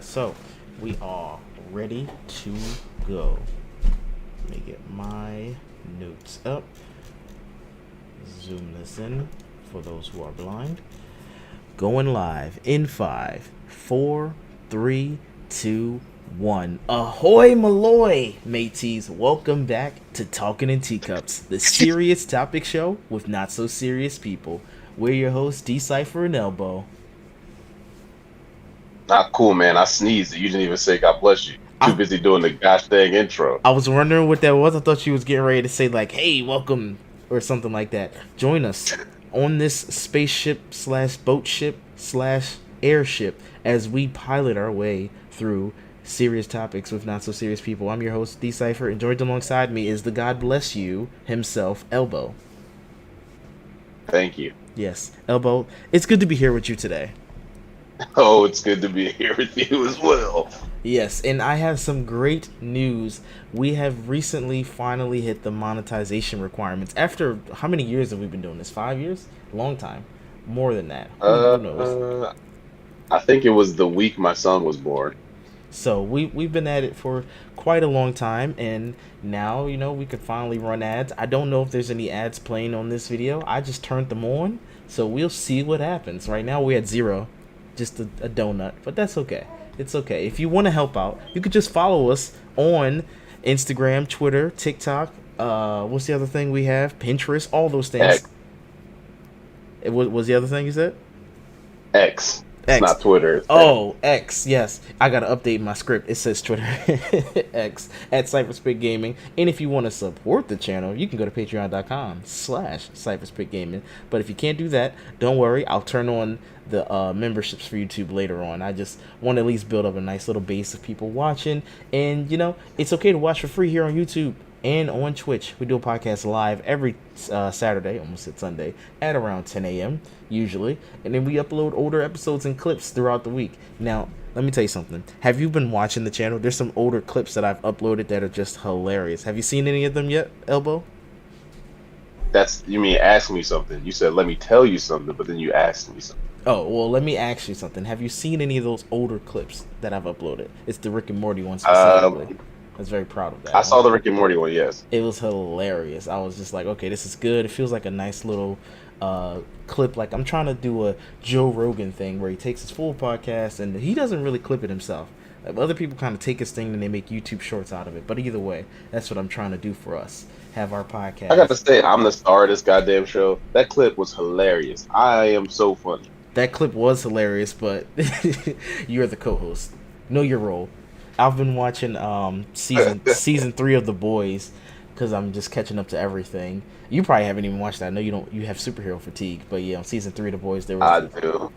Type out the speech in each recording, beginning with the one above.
So we are ready to go. Let me get my notes up. Zoom this in for those who are blind. Going live in 5, 4, 3, 2, 1. Ahoy Maloy, mateys. Welcome back to Talking in Teacups, the serious topic show with not so serious people. We're your hosts, Decipher and Elbow. Not cool, man. I sneezed. You didn't even say God bless you. Too I busy doing the gosh dang intro. I was wondering what that was. I thought you was getting ready to say like, "Hey, welcome" or something like that. Join us on this spaceship slash boat ship slash airship as we pilot our way through serious topics with not so serious people. I'm your host, Decipher, and joined alongside me is the God bless you himself, Elbow. Thank you. Yes, Elbow. It's good to be here with you today. Oh, it's good to be here with you as well. Yes, and I have some great news. We have recently finally hit the monetization requirements. After how many years have we been doing this? 5 years? Long time. More than that. Who knows? Uh, I think it was the week my son was born. So we've been at it for quite a long time, and now we could finally run ads. I don't know if there's any ads playing on this video. I just turned them on, so we'll see what happens. Right now we're at zero, just a donut, but that's okay. It's okay. If you want to help out, you could just follow us on Instagram, Twitter, TikTok. What's the other thing we have? Pinterest, all those things. X. It was the other thing you said? X. It's X. not Twitter. It's X. Oh, X. Yes, I gotta update my script. It says Twitter X at Cypherspit Gaming. And if you want to support the channel, you can go to patreon.com/Cypherspit Gaming. But if you can't do that, don't worry. I'll turn on the memberships for YouTube later on. I just want to at least build up a nice little base of people watching. And it's okay to watch for free here on YouTube and on Twitch. We do a podcast live every Saturday, almost at Sunday, at around 10 a.m. usually. And then we upload older episodes and clips throughout the week. Now, let me tell you something. Have you been watching the channel? There's some older clips that I've uploaded that are just hilarious. Have you seen any of them yet, Elbow? You mean ask me something. You said let me tell you something, but then you asked me something. Oh, well, let me ask you something. Have you seen any of those older clips that I've uploaded? It's the Rick and Morty one specifically. Um, I was very proud of that I one. saw the Rick and Morty one, yes. It was hilarious. I was just like, okay, this is good. It feels like a nice little clip. Like I'm trying to do a Joe Rogan thing where he takes his full podcast and he doesn't really clip it himself. Like, other people kind of take his thing and they make YouTube shorts out of it. But either way, that's what I'm trying to do for us. Have our I got to podcast. say, I'm the star of this goddamn show. That clip was hilarious. I am so funny. That clip was hilarious, but you're the co-host. Know your role. I've been watching season 3 of The Boys because I'm just catching up to everything. You probably haven't even watched that. I know you don't. You have superhero fatigue, but yeah, on season 3 of The Boys there was. I do.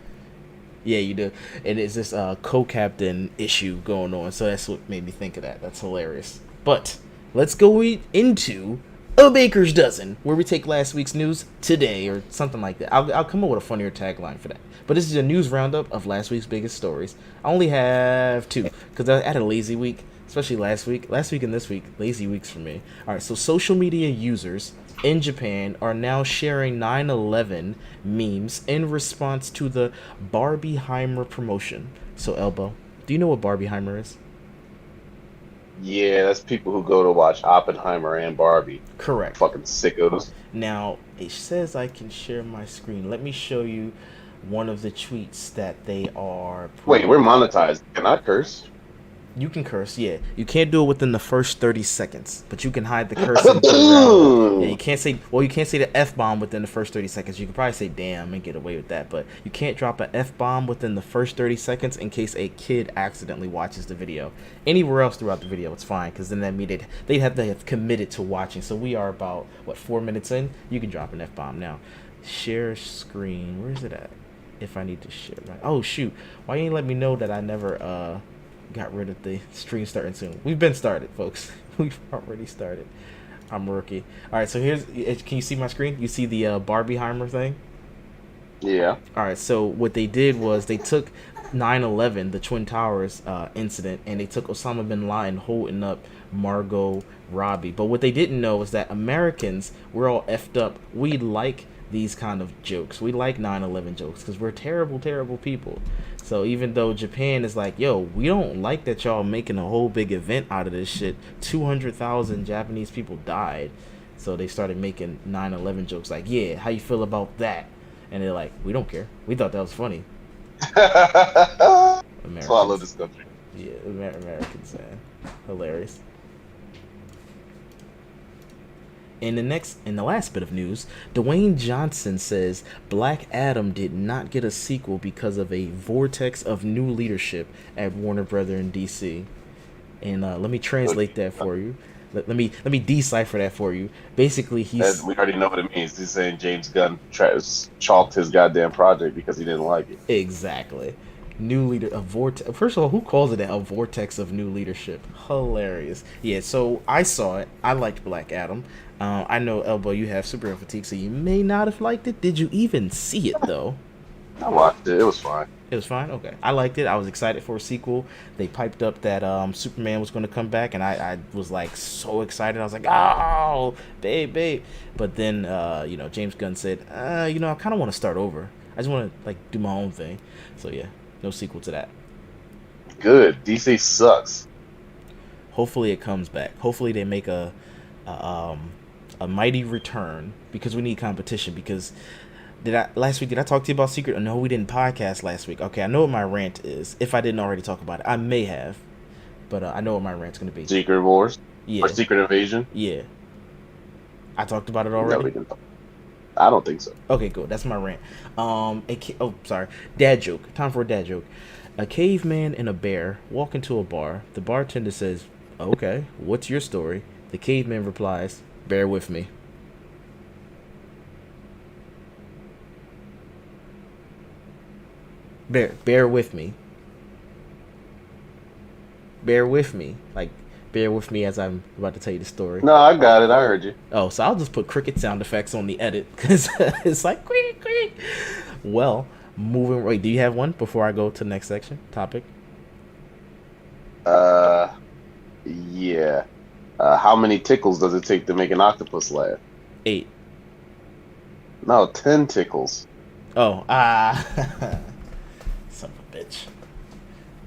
Yeah, you do, and it's this co-captain issue going on. So that's what made me think of that. That's hilarious. But let's go into a baker's dozen, where we take last week's news today or something like that. I'll come up with a funnier tagline for that. But this is a news roundup of last week's biggest stories. I only have 2 because I had a lazy week, especially last week. Last week and this week, lazy weeks for me. All right, so social media users in Japan are now sharing 9/11 memes in response to the Barbieheimer promotion. So, Elbow, do you know what Barbieheimer is? Yeah, that's people who go to watch Oppenheimer and Barbie. Correct. Fucking sickos. Now, it says I can share my screen. Let me show you one of the tweets that they are Wait, putting. we're monetized. Can I curse? You can curse, yeah. You can't do it within the first 30 seconds, but you can hide the cursing throughout. Yeah, you can't say, well, you can't say the F-bomb within the first 30 seconds. You can probably say damn and get away with that, but you can't drop an F-bomb within the first 30 seconds in case a kid accidentally watches the video. Anywhere else throughout the video, it's fine, because then that means they'd have to have committed to watching. So we are about, 4 minutes in? You can drop an F-bomb now. Share screen. Where's it at? If I need to share. Oh, shoot. Why you ain't let me know that I never, got rid of the stream starting soon. We've been started, folks. We've already started. I'm rookie. All right, so can you see my screen? You see the Barbieheimer thing? Yeah. All right, so what they did was they took 9/11, the Twin Towers incident, and they took Osama bin Laden holding up Margot Robbie. But what they didn't know is that Americans, we're all effed up. We like these kind of jokes. We like 9/11 jokes because we're terrible, terrible people. So even though Japan is like, yo, we don't like that y'all making a whole big event out of this shit. 200,000 Japanese people died. So they started making 9/11 jokes like, yeah, how you feel about that? And they're like, we don't care. We thought that was funny. That's why I love Americans. this country. Yeah, Americans, man. Hilarious. In the last bit of news, Dwayne Johnson says Black Adam did not get a sequel because of a vortex of new leadership at Warner Brothers in DC. And let me translate that for you. Let me decipher that for you. Basically, he's We already know what it means. He's saying James Gunn chalked his goddamn project because he didn't like it. exactly new leader a vortex. First of all, who calls it that? A vortex of new leadership. Hilarious. Yeah. So I saw it. I liked Black Adam. I know, Elbow, you have superhero fatigue, so you may not have liked it. Did you even see it though? I watched it. It was fine. It was fine. Okay, I liked it. I was excited for a sequel. They piped up that Superman was going to come back, and I was like so excited. I was like, oh, babe. But then James Gunn said, I kind of want to start over. I just want to like do my own thing. So yeah, no sequel to that. Good. DC sucks. Hopefully it comes back. Hopefully they make a mighty return because we need competition. Because last week did I talk to you about Secret? No, we didn't podcast last week. Okay, I know what my rant is. If I didn't already talk about it, I may have, but I know what my rant's gonna be. Secret Wars. Yeah. Or Secret Invasion. Yeah. I talked about it No, already. we didn't. I don't think so. Okay, cool. That's my rant. Sorry. Dad joke. Time for a dad joke. A caveman and a bear walk into a bar. The bartender says, "Okay, what's your story?" The caveman replies, "Bear with me." Bear with me. Bear with me. Like, bear with me as I'm about to tell you the story. No, I got it. I heard you. Oh, so I'll just put cricket sound effects on the edit because it's like quick, quick. Well, moving. Wait, do you have one before I go to the next section topic? Yeah. How many tickles does it take to make an octopus laugh? 8. No, 10 tickles. Oh, son of a bitch.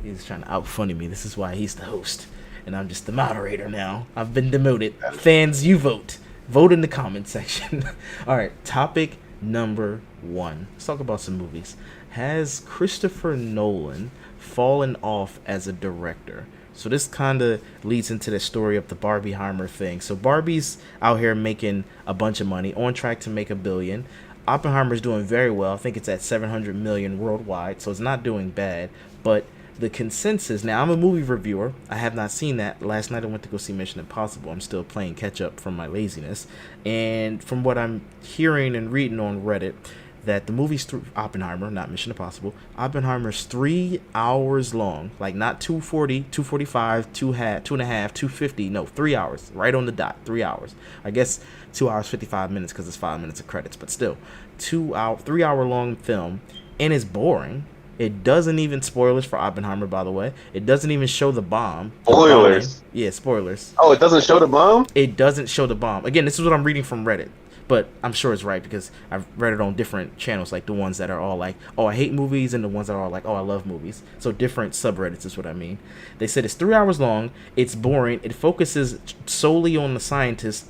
He's trying to out-funny me. This is why he's the host. And I'm just the moderator now. I've been demoted. Fans, you vote. Vote in the comment section. All right, topic number 1. Let's talk about some movies. Has Christopher Nolan fallen off as a director? So this kind of leads into the story of the Barbieheimer thing. So Barbie's out here making a bunch of money, on track to make $1 billion. Oppenheimer's doing very well. I think it's at 700 million worldwide, so it's not doing bad. But the consensus, now I'm a movie reviewer. I have not seen that. Last night I went to go see Mission Impossible. I'm still playing catch up from my laziness. And from what I'm hearing and reading on Reddit, that the movie's Oppenheimer, not Mission Impossible, Oppenheimer's 3 hours long. Like not 240, 245, 2.5, 250. No, 3 hours. Right on the dot. 3 hours. I guess 2 hours 55 minutes because it's 5 minutes of credits, but still 3 hour long film, and it's boring. It doesn't even, spoilers for Oppenheimer, by the way, it doesn't even show the bomb. Spoilers. Yeah, spoilers. Oh, it doesn't show the bomb? It doesn't show the bomb. Again, this is what I'm reading from Reddit, but I'm sure it's right because I've read it on different channels, like the ones that are all like, oh, I hate movies, and the ones that are all like, oh, I love movies. So different subreddits is what I mean. They said it's 3 hours long. It's boring. It focuses solely on the scientist,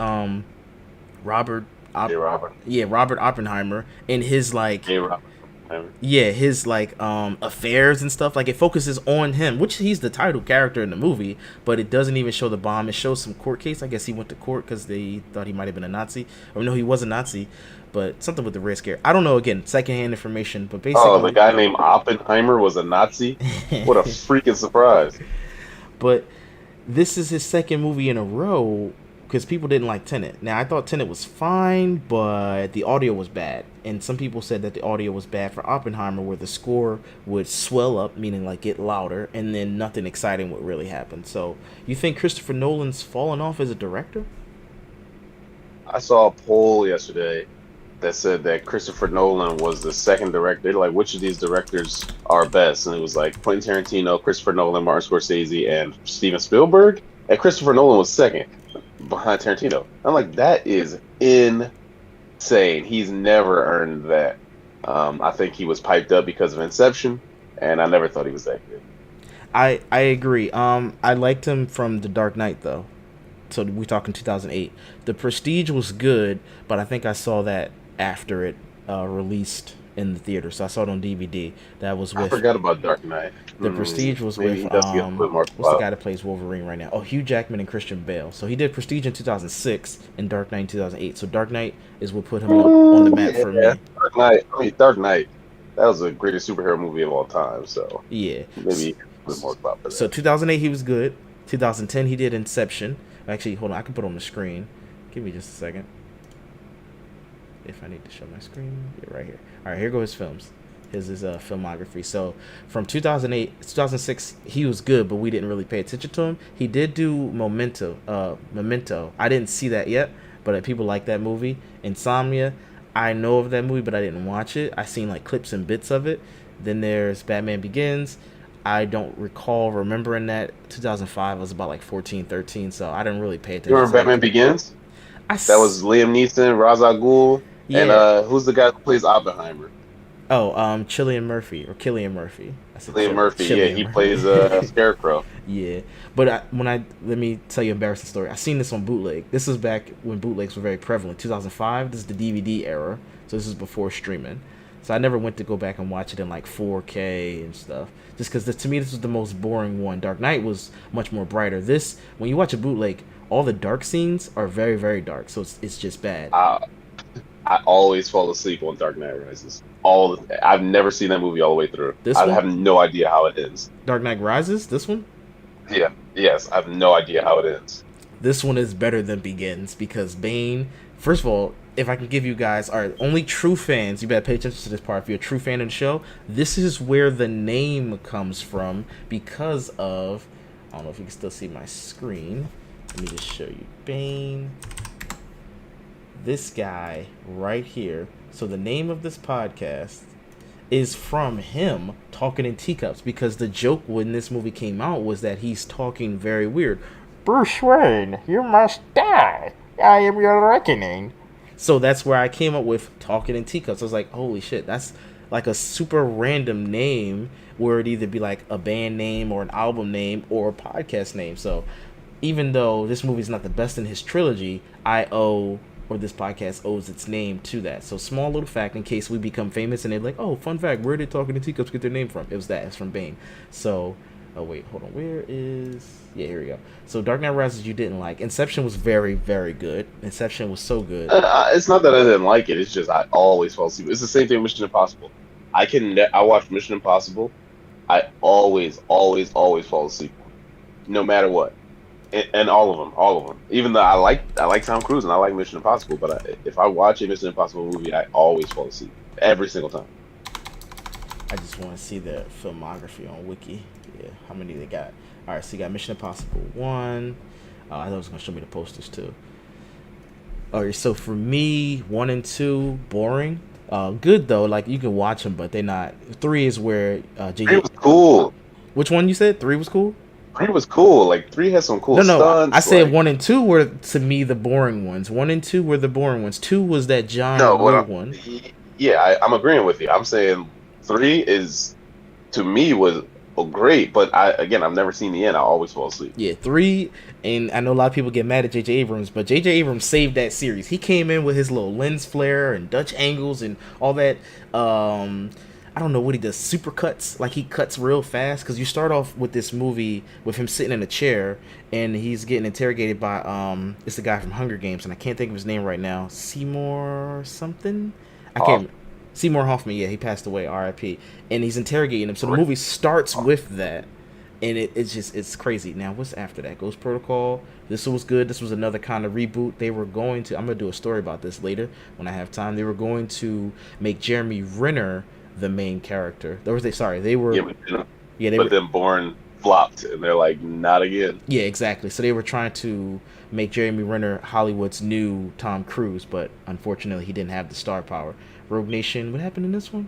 Robert Oppenheimer, and his like his like affairs and stuff. Like it focuses on him, which he's the title character in the movie, but it doesn't even show the bomb. It shows some court case. I guess he went to court because they thought he might have been a Nazi, or no, he was a Nazi, but something with the Red Scare. I don't know. Again, secondhand information, but basically, oh, the guy named Oppenheimer was a Nazi. What a freaking surprise! But this is his second movie in a row because people didn't like Tenet. Now, I thought Tenet was fine, but the audio was bad. And some people said that the audio was bad for Oppenheimer, where the score would swell up, meaning like get louder, and then nothing exciting would really happen. So, you think Christopher Nolan's fallen off as a director? I saw a poll yesterday that said that Christopher Nolan was the second director. They're like, which of these directors are best? And it was like Quentin Tarantino, Christopher Nolan, Martin Scorsese, and Steven Spielberg. And Christopher Nolan was second, behind Tarantino. I'm like, that is insane. insane. He's never earned that. I think he was piped up because of Inception, and I never thought he was that good. I agree. I liked him from The Dark Knight though. So we talking 2008. The Prestige was good, but I think I saw that after it released in the theater. So I saw it on DVD. That was I with forgot about Dark Knight. The Prestige was Maybe with he does get a little bit more what's the clout. guy that plays Wolverine right now? Oh, Hugh Jackman and Christian Bale. So he did Prestige in 2006 and Dark Knight in 2008. So Dark Knight is what put him on the map for Yeah, me. Dark Knight. I mean, Dark Knight. That was the greatest superhero movie of all time. So Yeah. maybe he gets a bit more clout for So that. 2008 he was good. 2010 he did Inception. Actually, hold on, I can put it on the screen. Give me just a second. If I need to show my screen, yeah, right here. All right, here go his films. His filmography. So from 2008, 2006, he was good, but we didn't really pay attention to him. He did do Memento. Memento. I didn't see that yet, but people like that movie. Insomnia. I know of that movie, but I didn't watch it. I seen like clips and bits of it. Then there's Batman Begins. I don't recall remembering that. 2005 I was about like 14, 13, so I didn't really pay You attention to remember that. Batman Begins? I That was Liam Neeson, Ra's al Ghul, and yeah. who's the guy who plays Oppenheimer? Oh, Cillian Murphy or Killian Murphy. I said Liam Murphy. Yeah, Cillian he plays Murphy. Scarecrow. Yeah, but let me tell you an embarrassing story. I seen this on bootleg. This was back when bootlegs were very prevalent. 2005. This is the DVD era, so this is before streaming. So I never went to go back and watch it in like 4K and stuff, just because to me this was the most boring one. Dark Knight was much more brighter. This, when you watch a bootleg, all the dark scenes are very very dark, so it's just bad. I always fall asleep on Dark Knight Rises. I've never seen that movie all the way through. This I one, have no idea how it ends. Dark Knight Rises. This one. Yeah, yes, I have no idea how it ends. This one is better than Begins because Bane. First of all, if I can give you guys, all right, only true fans, you better pay attention to this part. If you're a true fan of the show, this is where the name comes from because of. I don't know if you can still see my screen. Let me just show you Bane. This guy right here. So the name of this podcast is from him talking in teacups, because the joke when this movie came out was that he's talking very weird. Bruce Wayne, you must die. I am your reckoning. So that's where I came up with talking in teacups. I was like, holy shit, that's like a super random name where it'd either be like a band name or an album name or a podcast name. So even though this movie's not the best in his trilogy, this podcast owes its name to that. So small little fact in case we become famous and they're like, oh, fun fact, where did Talking to Teacups get their name from? It was that. It's from Bane. So, oh wait, hold on. Where is... Yeah, here we go. So Dark Knight Rises you didn't like. Inception was very, very good. Inception was so good. It's not that I didn't like it. It's just I always fall asleep. It's the same thing with Mission Impossible. I watch Mission Impossible. I always fall asleep, no matter what. And all of them. Even though I like Tom Cruise and I like Mission Impossible, but if I watch a Mission Impossible movie, I always fall asleep every single time. I just want to see the filmography on Wiki. Yeah, how many they got? All right, so you got Mission Impossible 1. I thought it was gonna show me the posters too. All right, so for me, 1 and 2 boring. Good though, like you can watch them, but they're not. 3 is where Three was cool. Which one you said? 3 was cool. 3 was cool. Like 3 had some cool stunts. I said like, 1 and 2 were to me the boring ones. 1 and 2 were the boring ones. 2 was that John Woo one. Yeah, I'm agreeing with you. I'm saying 3 is to me was great, but I've never seen the end. I always fall asleep. Yeah, 3, and I know a lot of people get mad at J.J. Abrams, but J.J. Abrams saved that series. He came in with his little lens flare and Dutch angles and all that. I don't know what he does, super cuts, like he cuts real fast, because you start off with this movie with him sitting in a chair and he's getting interrogated by it's the guy from Hunger Games, and I can't think of his name right now. Seymour something? I can't. Seymour Hoffman, yeah, he passed away, R.I.P. And he's interrogating him. So the movie starts with that, and it's crazy. Now, what's after that? Ghost Protocol. This was good. This was another kind of reboot. They were going to, I'm going to do a story about this later when I have time. They were going to make Jeremy Renner the main character. They were... But then Bourne flopped, and they're like, not again. Yeah, exactly. So they were trying to make Jeremy Renner Hollywood's new Tom Cruise, but unfortunately he didn't have the star power. Rogue Nation, what happened in this one?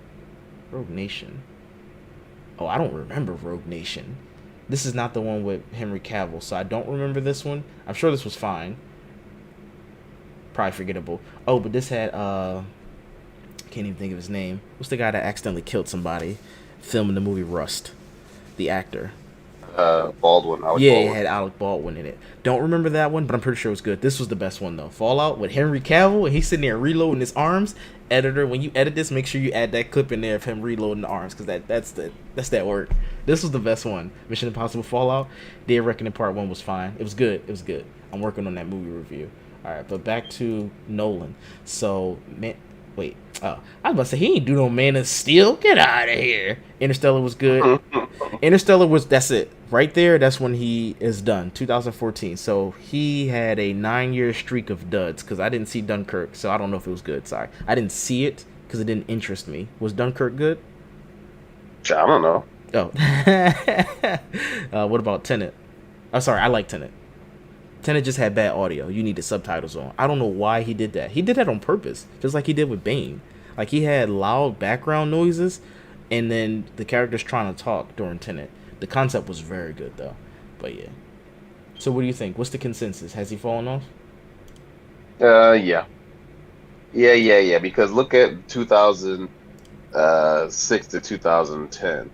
Rogue Nation. Oh, I don't remember Rogue Nation. This is not the one with Henry Cavill, so I don't remember this one. I'm sure this was fine. probably forgettable. Oh, but this had can't even think of his name. What's the guy that accidentally killed somebody filming the movie Rust? The actor. Baldwin, Alec Yeah, it Baldwin. had Alec Baldwin in it. Don't remember that one, but I'm pretty sure it was good. This was the best one though. Fallout with Henry Cavill, and he's sitting there reloading his arms. Editor, when you edit this, make sure you add that clip in there of him reloading the arms, because that's that work. This was the best one. Mission Impossible Fallout. Dead Reckoning Part 1 was fine. It was good. It was good. I'm working on that movie review. All right, but back to Nolan. So, man, wait. Oh, I was about to say he ain't do no Man of Steel. Get out of here. Interstellar was good. Interstellar was, that's it right there. That's when he is done. 2014. So he had a 9-year streak of duds because I didn't see Dunkirk, so I don't know if it was good. Sorry, I didn't see it because it didn't interest me. Was Dunkirk good? I don't know. Oh, what about Tenet? I'm sorry, I like Tenet. Tenet just had bad audio. You needed subtitles on. I don't know why he did that. He did that on purpose, just like he did with Bane. Like he had loud background noises, and then the characters trying to talk during Tenet. The concept was very good though, but yeah. So what do you think? What's the consensus? Has he fallen off? Yeah. Yeah. Because look at 2006 to 2010.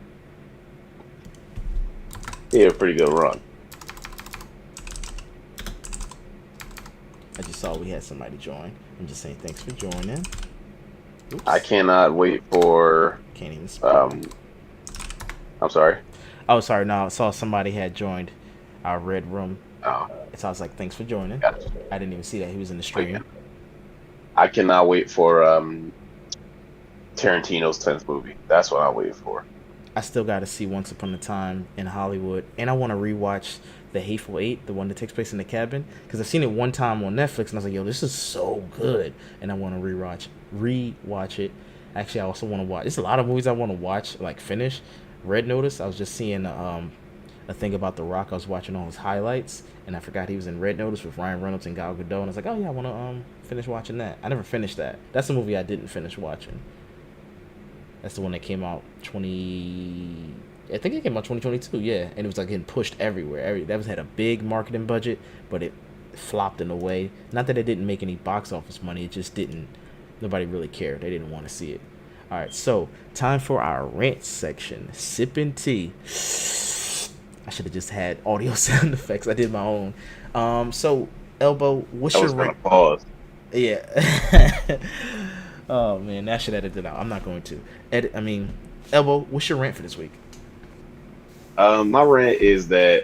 He had a pretty good run. I just saw we had somebody join. I'm just saying thanks for joining. Oops. I cannot wait for. Can't even speak. I'm sorry. Oh, sorry. No, I saw somebody had joined our red room. Oh, So I was like, thanks for joining. gotcha. I didn't even see that he was in the stream. I cannot wait for Tarantino's 10th movie. That's what I'm waiting for. I still got to see Once Upon a Time in Hollywood, and I want to rewatch The Hateful Eight, the one that takes place in the cabin, because I've seen it one time on Netflix, and I was like, yo, this is so good, and I want to rewatch it. Actually, I also want to watch. There's a lot of movies I want to watch, like finish. Red Notice. I was just seeing a thing about The Rock. I was watching all his highlights, and I forgot he was in Red Notice with Ryan Reynolds and Gal Gadot, and I was like, oh yeah, I want to finish watching that. I never finished that. That's the movie I didn't finish watching. That's the one that came out I think it came out 2022, yeah. And it was like getting pushed everywhere. That had a big marketing budget, but it flopped in a way. Not that it didn't make any box office money, it just didn't. Nobody really cared. They didn't want to see it. All right, so time for our rant section. Sipping tea. I should have just had audio sound effects. I did my own. So Elbow, what's your rant? Pause. Yeah. Oh man, that should edit it out. I'm not going to. Elbow, what's your rant for this week? My rant is that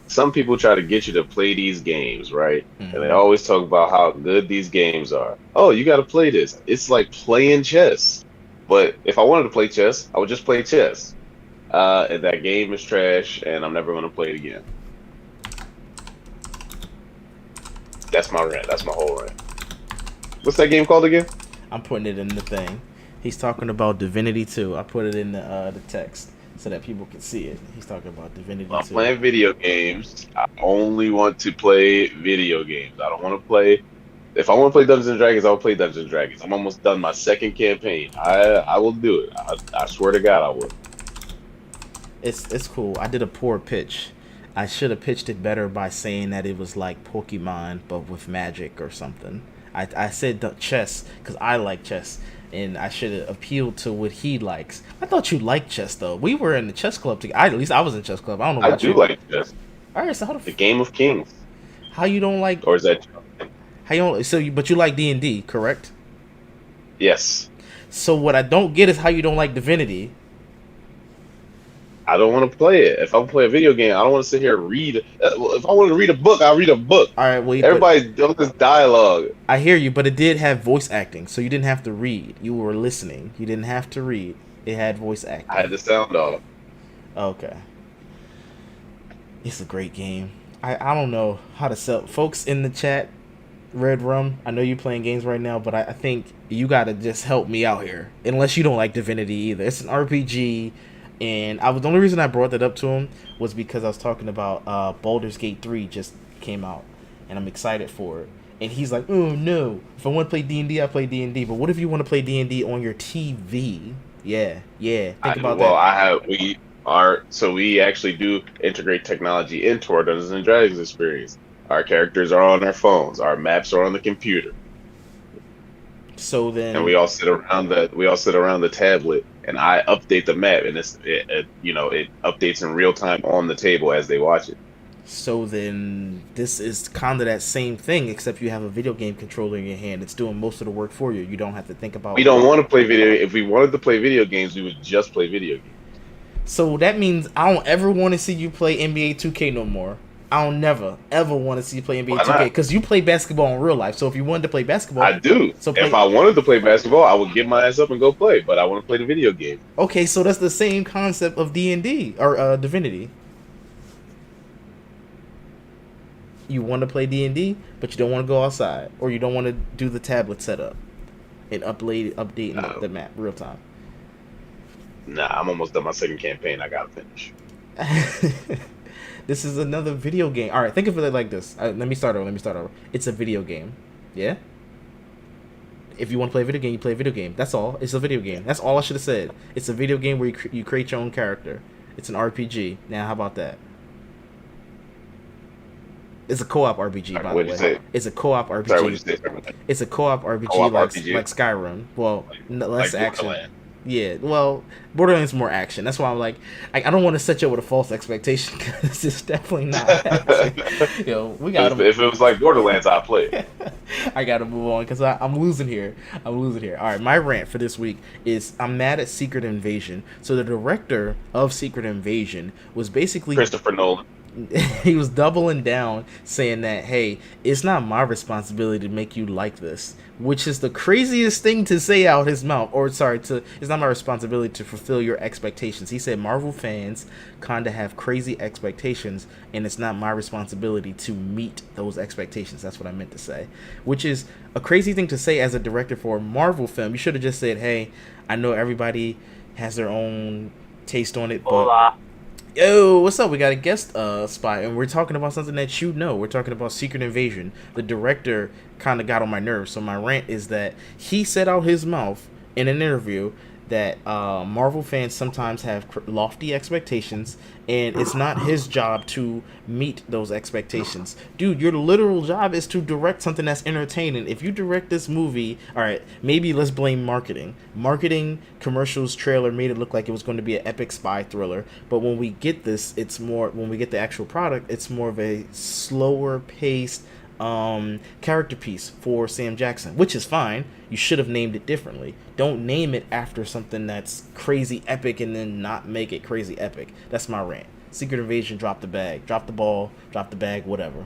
some people try to get you to play these games, right? Mm-hmm. And they always talk about how good these games are. Oh, you got to play this. It's like playing chess. But if I wanted to play chess, I would just play chess. And that game is trash, and I'm never going to play it again. That's my rant. That's my whole rant. What's that game called again? I'm putting it in the thing. He's talking about Divinity 2. I put it in the text so that people can see it. He's talking about Divinity 2. I'm playing video games. I only want to play video games. I don't want to play. If I want to play Dungeons and Dragons, I'll play Dungeons and Dragons. I'm almost done my second campaign. I will do it. I swear to God, I will. It's cool. I did a poor pitch. I should have pitched it better by saying that it was like Pokemon, but with magic or something. I said chess because I like chess, and I should have appealed to what he likes. I thought you liked chess though. We were in the chess club together. At least I was in chess club. I don't know about you. I do like chess. All right, so The Game of Kings. how you don't like? Or is that? How you don't? But you like D&D, correct? Yes. So what I don't get is how you don't like Divinity. I don't want to play it. If I play a video game, I don't want to sit here and read. If I want to read a book, I'll read a book. All right, well, Everybody does this dialogue. I hear you, but it did have voice acting, so you didn't have to read. You were listening. You didn't have to read. It had voice acting. I had the sound off. Okay. It's a great game. I don't know how to sell. Folks in the chat, Red Rum, I know you're playing games right now, but I think you got to just help me out here. Unless you don't like Divinity either. It's an RPG. And the only reason I brought that up to him was because I was talking about Baldur's Gate 3 just came out, and I'm excited for it. And he's like, "Oh no! If I want to play D&D, I play D&D. But what if you want to play D&D on your TV? Yeah. Think about that." So we actually do integrate technology into our Dungeons and Dragons experience. Our characters are on our phones. Our maps are on the computer. So and then, we all sit around the tablet, and I update the map, and it updates in real time on the table as they watch it. this is kind of that same thing, except you have a video game controller in your hand. It's doing most of the work for you. You don't have to think We about. don't want to play video. If we wanted to play video games, we would just play video games. So that means I don't ever want to see you play NBA 2K no more. I don't never ever want to see you play NBA Why 2K not? because you play basketball in real life. So if you wanted to play basketball, I do. so If play. I wanted to play basketball, I would get my ass up and go play. But I want to play the video game. Okay, so that's the same concept of D&D or Divinity. You want to play D&D, but you don't want to go outside, or you don't want to do the tablet setup and updating No, the map real time. nah, I'm almost done my second campaign. I gotta finish. This is another video game. All right, think of it like this. Let me start over. It's a video game. Yeah. If you want to play a video game, you play a video game. That's all. It's a video game. That's all I should have said. It's a video game where you create your own character. It's an RPG. Now, how about that? It's a co-op RPG, by the What'd you way. say? It's a co-op Sorry, what'd you RPG. say? It's a co-op RPG, Co-op like RPG? like Skyrim. Well, less Like action. Borderlands. Yeah, well, Borderlands is more action. That's why I'm like, I don't want to set you up with a false expectation because it's definitely not action. We got If it was like Borderlands, I'd play it. I gotta move on because I'm losing here. All right, my rant for this week is I'm mad at Secret Invasion. So the director of Secret Invasion was basically Christopher Nolan. he was doubling down saying that, hey, it's not my responsibility to make you like this, which is the craziest thing to say out his mouth. It's not my responsibility to fulfill your expectations. He said Marvel fans kind of have crazy expectations, and it's not my responsibility to meet those expectations. That's what I meant to say, which is a crazy thing to say as a director for a Marvel film. You should have just said, hey, I know everybody has their own taste on it, but Hola. yo, what's up? We got a guest spot, and we're talking about something that you know. We're talking about Secret Invasion. The director kind of got on my nerves, so my rant is that he said out his mouth in an interview that Marvel fans sometimes have lofty expectations, and it's not his job to meet those expectations. Dude, your literal job is to direct something that's entertaining. If you direct this movie, all right, maybe let's blame marketing. Marketing, commercials, trailer made it look like it was going to be an epic spy thriller, but when we get when we get the actual product, it's more of a slower paced character piece for Sam Jackson, which is fine. You should have named it differently. Don't name it after something that's crazy epic and then not make it crazy epic. That's my rant. Secret Invasion dropped the bag. Drop the ball, drop the bag, whatever.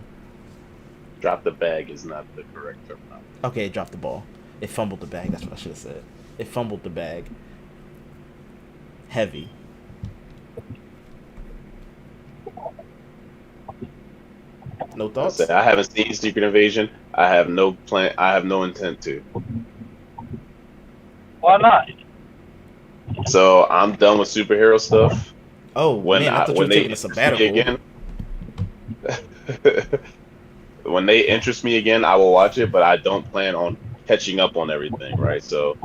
Drop the bag is not the correct term. Okay, drop the ball. It fumbled the bag. That's what I should have said. It fumbled the bag. Heavy. No thoughts? I haven't seen Secret Invasion. I have no plan. I have no intent to. Why not? So I'm done with superhero stuff. Oh, man, I thought you were taking a sabbatical. When they interest me again, I will watch it, but I don't plan on catching up on everything, right? So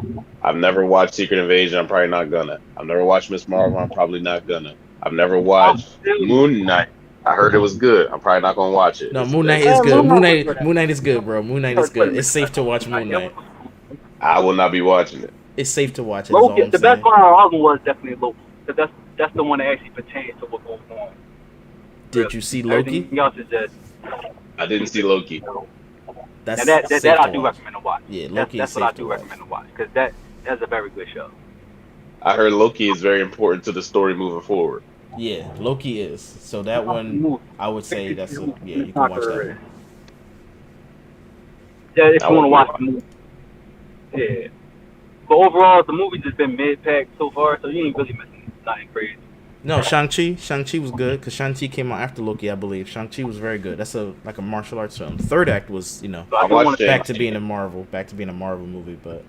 I've never watched Secret Invasion. I'm probably not gonna. I've never watched Miss Marvel. I'm probably not gonna. I've never watched Moon Knight. I heard it was good. I'm probably not gonna watch it. No, Moon Knight is good. Moon Knight is good, bro. Moon Knight is good. It's safe to watch Moon Knight. I will not be watching it. It's safe to watch it. Loki, the best one out of all was definitely Loki. Because that's the one that actually pertains to what goes on. Did you see Loki? Everything else is just. I didn't see Loki. That's that I do recommend to watch. Yeah, Loki that's is what I safe do to watch. recommend to watch because that's a very good show. I heard Loki is very important to the story moving forward. Yeah, Loki is. So that one, I would say you can watch that one. Yeah, if you want to watch the movie. Yeah. But overall, the movie just been mid-pack so far, so you ain't really missing nothing crazy. No, Shang-Chi was good because Shang-Chi came out after Loki, I believe. Shang-Chi was very good. That's like a martial arts film. The third act was, back to being a Marvel movie, but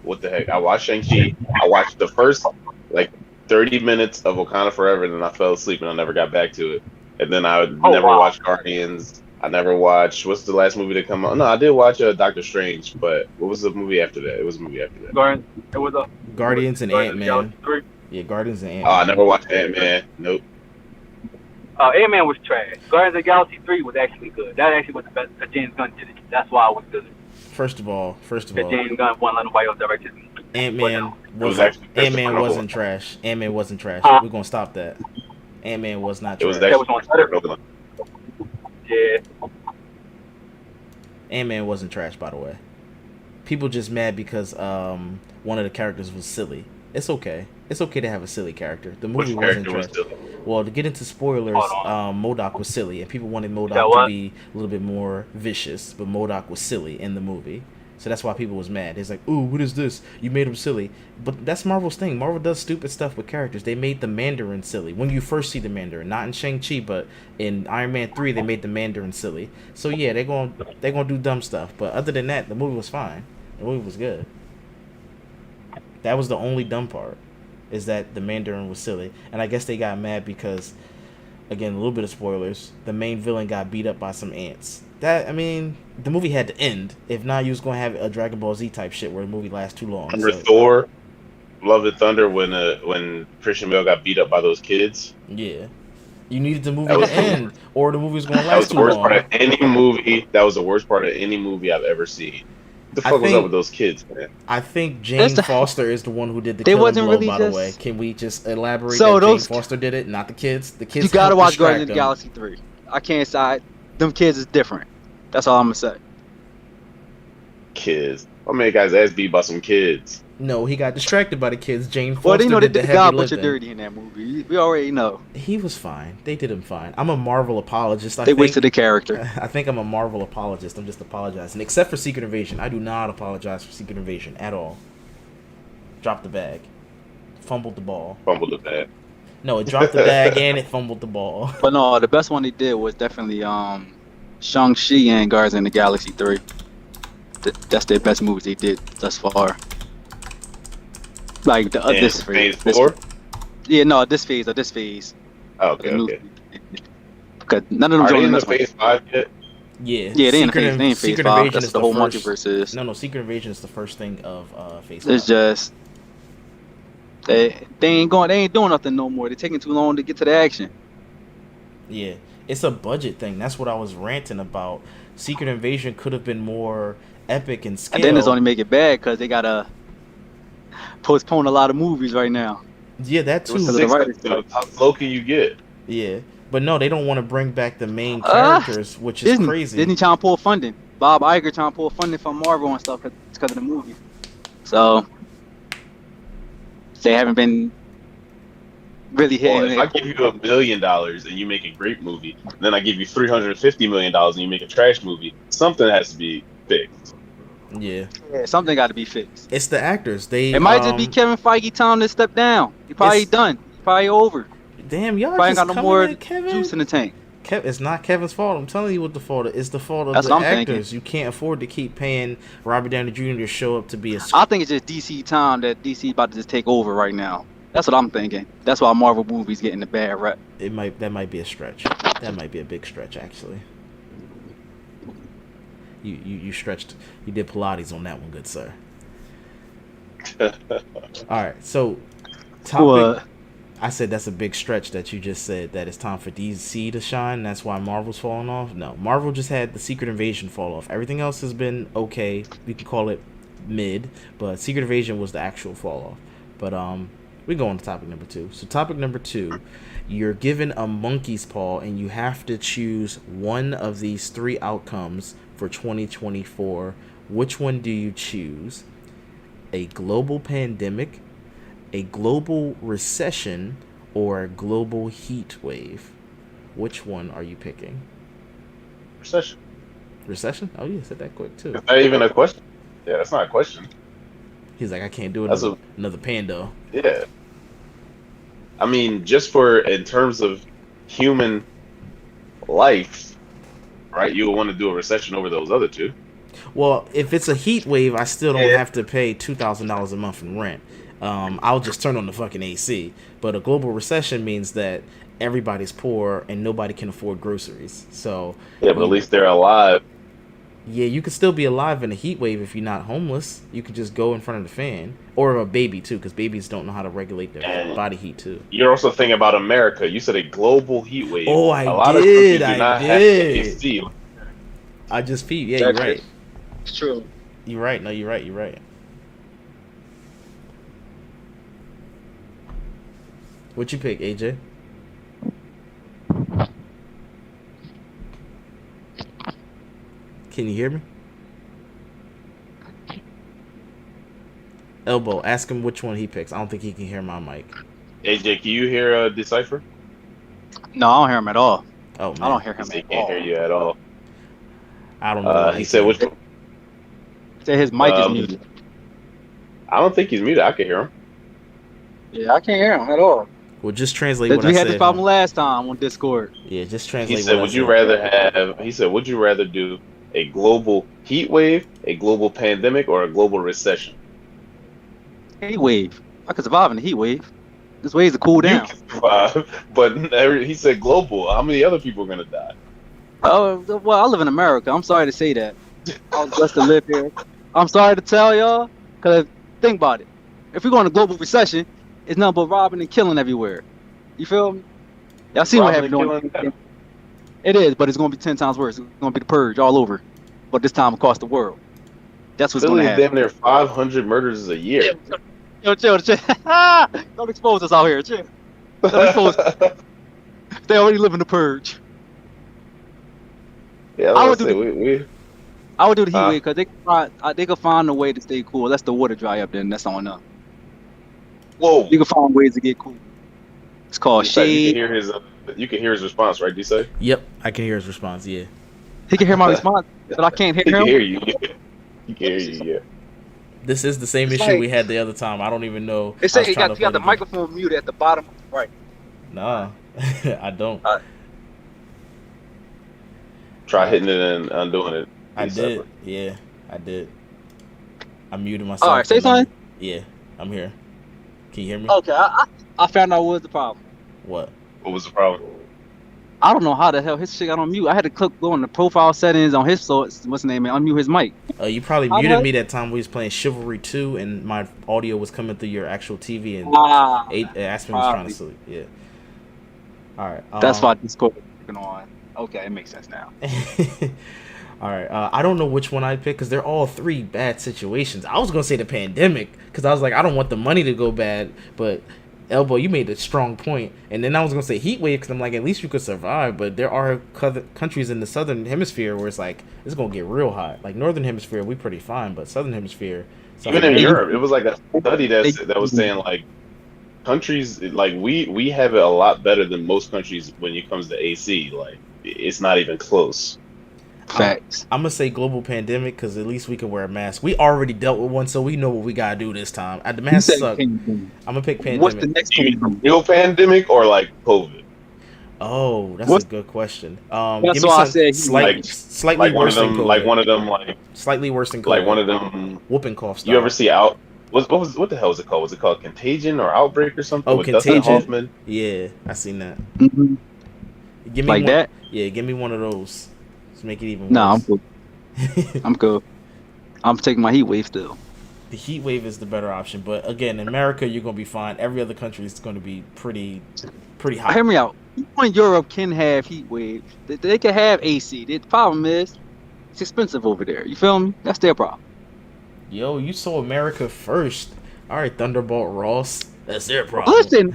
what the heck? I watched Shang-Chi. I watched the first 30 minutes of Wakanda Forever, and then I fell asleep and I never got back to it. And then I watched Guardians. I never watched. What's the last movie that come out? No, I did watch Doctor Strange, but what was the movie after that? It was a movie after that. Guardians and Ant-Man. Yeah, Guardians and Ant-Man. Oh, I never watched Ant-Man. Nope. Ant-Man was trash. Guardians of the Galaxy 3 was actually good. That actually was the best. James Gunn did it. That's why it was good. First of all, Because James Gunn won't let nobody else direct his movie. Ant-Man It was wasn't actually Christopher Nolan. trash. Ant-Man wasn't trash. Huh? We're gonna stop that. Ant-Man was not It was trash. That was actually on Christopher Twitter. Nolan. Yeah. Ant-Man wasn't trash, by the way. People just mad because one of the characters was silly. It's okay. It's okay to have a silly character. The Which movie wasn't character was trash. still? Well, to get into spoilers, Hold MODOK was silly, and people wanted That MODOK to what? be a little bit more vicious, but MODOK was silly in the movie. So that's why people was mad. It's like, ooh, what is this? You made him silly. But that's Marvel's thing. Marvel does stupid stuff with characters. They made the Mandarin silly when you first see the Mandarin. Not in Shang-Chi, but in Iron Man 3, they made the Mandarin silly. So yeah, they're gonna do dumb stuff. But other than that, the movie was fine. The movie was good. That was the only dumb part, is that the Mandarin was silly. And I guess they got mad because, again, a little bit of spoilers, the main villain got beat up by some ants. That, I mean, the movie had to end. If not, you was going to have a Dragon Ball Z type shit where the movie lasts too long. Remember So, Thor, Love and Thunder, when Christian Bale got beat up by those kids? yeah. You needed the movie That was to end, or the movie was going to That was last the too worst part long. of any movie. That was the worst part of any movie I've ever seen. What the I fuck was think- up with those kids, man? I think Jane Foster is the one who did the They killing wasn't blow, really by the just- way. Can we just elaborate So that those- Jane Foster did it, not the kids? The kids You gotta helped watch distract Guardians of the them. Galaxy 3. I can't side. Them kids is different. That's all I'm gonna say. Kids. My man got his ass beat by some kids. No, he got distracted by the kids. Jane Foster Well, they know they did the did the heavy God Butcher lifting. dirty in that movie. We already know. He was fine. They did him fine. I'm a Marvel apologist. They wasted the character. I think I'm a Marvel apologist. I'm just apologizing. Except for Secret Invasion. I do not apologize for Secret Invasion at all. Dropped the bag. Fumbled the ball. Fumbled the bag. No, it dropped the bag and it fumbled the ball. But no, the best one they did was definitely Shang-Chi and Guardians of the Galaxy 3. That's their best movies they did thus far. Like the And this phase phase. 4? Yeah, no, this phase. Oh, okay, The movie. okay. Because none of them Are they joined in the this one. phase 5 yet? Yeah. Yeah, they in Secret phase Secret 5. Invasion That's is the whole first. multiverse is. No, Secret Invasion is the first thing of Phase It's 5. just they ain't doing nothing no more. They're taking too long to get to the action. Yeah, it's a budget thing. That's what I was ranting about. Secret Invasion could have been more epic in scale. And then it's only make it bad because they gotta postpone a lot of movies right now. Yeah, that It was too. the 6 writers- episodes. How slow can you get? Yeah, but no, they don't want to bring back the main characters, which is Disney, crazy. Disney trying to pull funding. Bob Iger trying to pull funding from Marvel and stuff because of the movie. So they haven't been really hitting Well, if I it. give you $1 million and you make a great movie, then I give you $350 million and you make a trash movie, something has to be fixed. Yeah, Yeah, something got to be fixed. it's the actors. They It might just be Kevin Feige time to step down. He probably It's- done. He probably over. Damn, y'all Probably just got no coming more at Kevin. juice in the tank. It's not Kevin's fault. I'm telling you what the fault is. It's the fault of That's the what I'm thinking. actors. You can't afford to keep paying Robert Downey Jr. to show up to be a. I think it's just DC time that DC about to just take over right now. That's what I'm thinking. That's why Marvel movies getting the bad rep. That might be a stretch. That might be a big stretch, actually. You stretched. You did Pilates on that one, good sir. All right, so topic. What? I said that's a big stretch that you just said that it's time for DC to shine. That's why Marvel's falling off. No, Marvel just had the Secret Invasion fall off. Everything else has been okay. We can call it mid, but Secret Invasion was the actual fall off. But we go on to topic number 2. So topic number 2, you're given a monkey's paw and you have to choose one of these 3 outcomes for 2024. Which one do you choose? A global pandemic, a global recession, or a global heat wave? Which one are you picking? Recession. Recession? Oh, you said that quick too. Is that even a question? Yeah, that's not a question. He's like, I can't do That's another pando. Yeah. I mean, just for in terms of human life, right? You would want to do a recession over those other 2. Well, if it's a heat wave, I still don't Yeah. have to pay $2,000 a month in rent. I'll just turn on the fucking AC. But a global recession means that everybody's poor and nobody can afford groceries. So Yeah, but at least they're alive. Yeah, you could still be alive in a heat wave if you're not homeless. You could just go in front of the fan, or a baby too, because babies don't know how to regulate their And body heat too. you're also thinking about America. You said a global heat wave. Oh, A lot of countries do I not have did. AC. I just peeped. Yeah, you're That's right. It's true. You're right. No, you're right. You're right. What you pick, AJ? Can you hear me? Elbow, ask him which one he picks. I don't think he can hear my mic. AJ, can you hear Decipher? No, I don't hear him at all. Oh man, I don't hear him He at can't all. hear you at all. I don't know. why He said can't. which one? He said his mic is Um, muted. I don't think he's muted. I can hear him. Yeah, I can't hear him at all. Well, just translate what We I had said. this problem last time on Discord. Yeah, just He translate. said, what "Would I you said. rather have?" He said, "Would you rather do a global heat wave, a global pandemic, or a global recession?" Heat wave. I could survive in the heat wave. This wave's to cool You down. can survive, but he said global. How many other people are gonna die? Oh, well, I live in America. I'm sorry to say that. I was blessed to live here. I'm sorry to tell y'all, because think about it. If we go into global recession, it's nothing but robbing and killing everywhere. You feel me? Y'all seen what happened Robbing on and it is, but it's going to be 10 times worse. It's going to be the purge all over, but this time across the world. That's what's going Philly to is happen. damn near 500 murders a year. Yo, chill. Don't expose us out here, chill. They already live in the purge. Yeah, I I would was do gonna say, I would do the heat Huh? wave because they could find a way to stay cool. That's the water dry up there, and that's all enough. whoa. You can find ways to get cool. It's called You shade. can hear his response, right? Do you say? Yep, I can hear his response. Yeah. He can hear my response, but I can't He hear can him. hear you. He can hear you. Yeah. This is the same It's issue like- we had the other time. I don't even know. They I say was you trying got to play the game. microphone muted at the bottom right. Nah, I don't. Try hitting it and undoing it. I Be did. separate. Yeah, I did. I muted myself. All right, say and then- something. Yeah, I'm here. Can you hear me? Okay, I found out what was the problem. What? What was the problem? I don't know how the hell his shit got on mute. I had to go in the profile settings on his what's his name and unmute his mic. You probably How muted much? me that time we was playing Chivalry 2 and my audio was coming through your actual TV and Aspen was trying probably. to sleep. Yeah. All right. That's why Discord is working on. Okay, it makes sense now. All right. I don't know which one I'd pick because they're all three bad situations. I was gonna say the pandemic because I was like, I don't want the money to go bad, but Elbow, you made a strong point. And then I was gonna say heat wave because I'm like, at least you could survive. But there are countries in the southern hemisphere where it's like it's gonna get real hot. Like northern hemisphere, we pretty fine, but southern hemisphere. Even in Europe, it was like a study that was saying like countries like we have it a lot better than most countries when it comes to AC. Like it's not even close. Facts. I'm gonna say global pandemic because at least we can wear a mask. We already dealt with one, so we know what we gotta do this time. The You mask said suck. I'm gonna pick pandemic. what's the next You mean thing? real pandemic or like COVID? Oh, that's What's- a good question. That's Give me why I some said he- slightly Like one worse of than them, COVID. like one of them, like Slightly worse than COVID. like one of them. whooping cough stuff. You ever see out? What the hell was it called? Was it called Contagion or Outbreak or something? Oh, with Dustin Contagion? Hoffman? Yeah, I seen that. Mhm. Give me Like one, that? Yeah, give me one of those. Let's make it even Nah, I'm worse. good. I'm good. I'm taking my heat wave still. The heat wave is the better option, but again, in America, you're gonna be fine. Every other country is gonna be pretty hot. Hear me out. People in Europe can have heat waves. They can have AC. The problem is it's expensive over there. You feel me? That's their problem. Yo, you saw America first. All right, Thunderbolt Ross. That's their problem. Listen,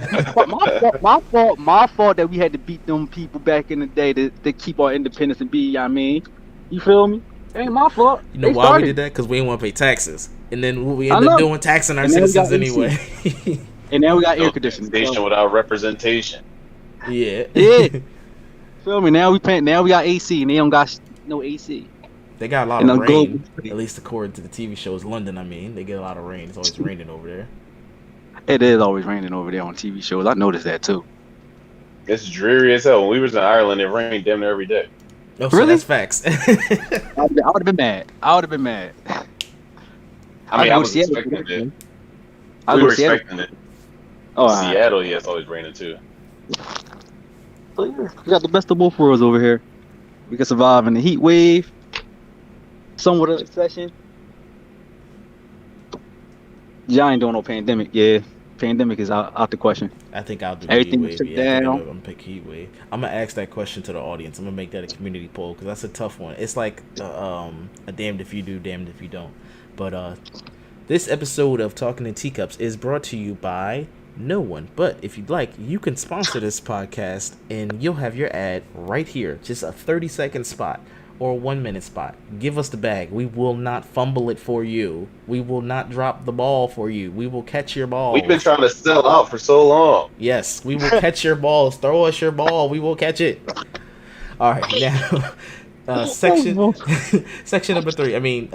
my fault that we had to beat them people back in the day to keep our independence and be. I mean, you feel me? It ain't my fault. You know They why started. we did that? Because we didn't want to pay taxes, and then we I ended up know. doing taxing our And then we got citizens AC. anyway. And now we got air No conditioning. taxation without representation. Yeah. Yeah. Feel me? Now we got AC and they don't got no AC. They got a lot And of I'm global. rain. At least according to the TV shows, London. I mean, they get a lot of rain. It's always raining over there. It is always raining over there on TV shows. I noticed that too. It's dreary as hell. When we was in Ireland, it rained damn near every day. Oh, so Really? that's facts. I would have been mad. I would have been mad. I mean, go I was Seattle. expecting it. I We go were Seattle. expecting it. Oh, all right. Seattle, yeah, it's always raining too. So, yeah, we got the best of both worlds over here. We can survive in the heat wave. somewhat of a session. Yeah, I ain't doing no pandemic. Yeah, pandemic is out the question. I think I'll do heat Everything was wave. shut Yeah, I think I'm down. gonna pick heat wave. I'm gonna ask that question to the audience. I'm gonna make that a community poll because that's a tough one. It's like a damned if you do, damned if you don't. But this episode of Talking in Teacups is brought to you by no one. But if you'd like, you can sponsor this podcast and you'll have your ad right here. Just a 30-second spot or a 1-minute spot. Give us the bag. We will not fumble it for you. We will not drop the ball for you. We will catch your balls. We've been trying to sell out for so long. Yes, we will catch your balls. Throw us your ball. We will catch it. All right, now section section number 3. I mean,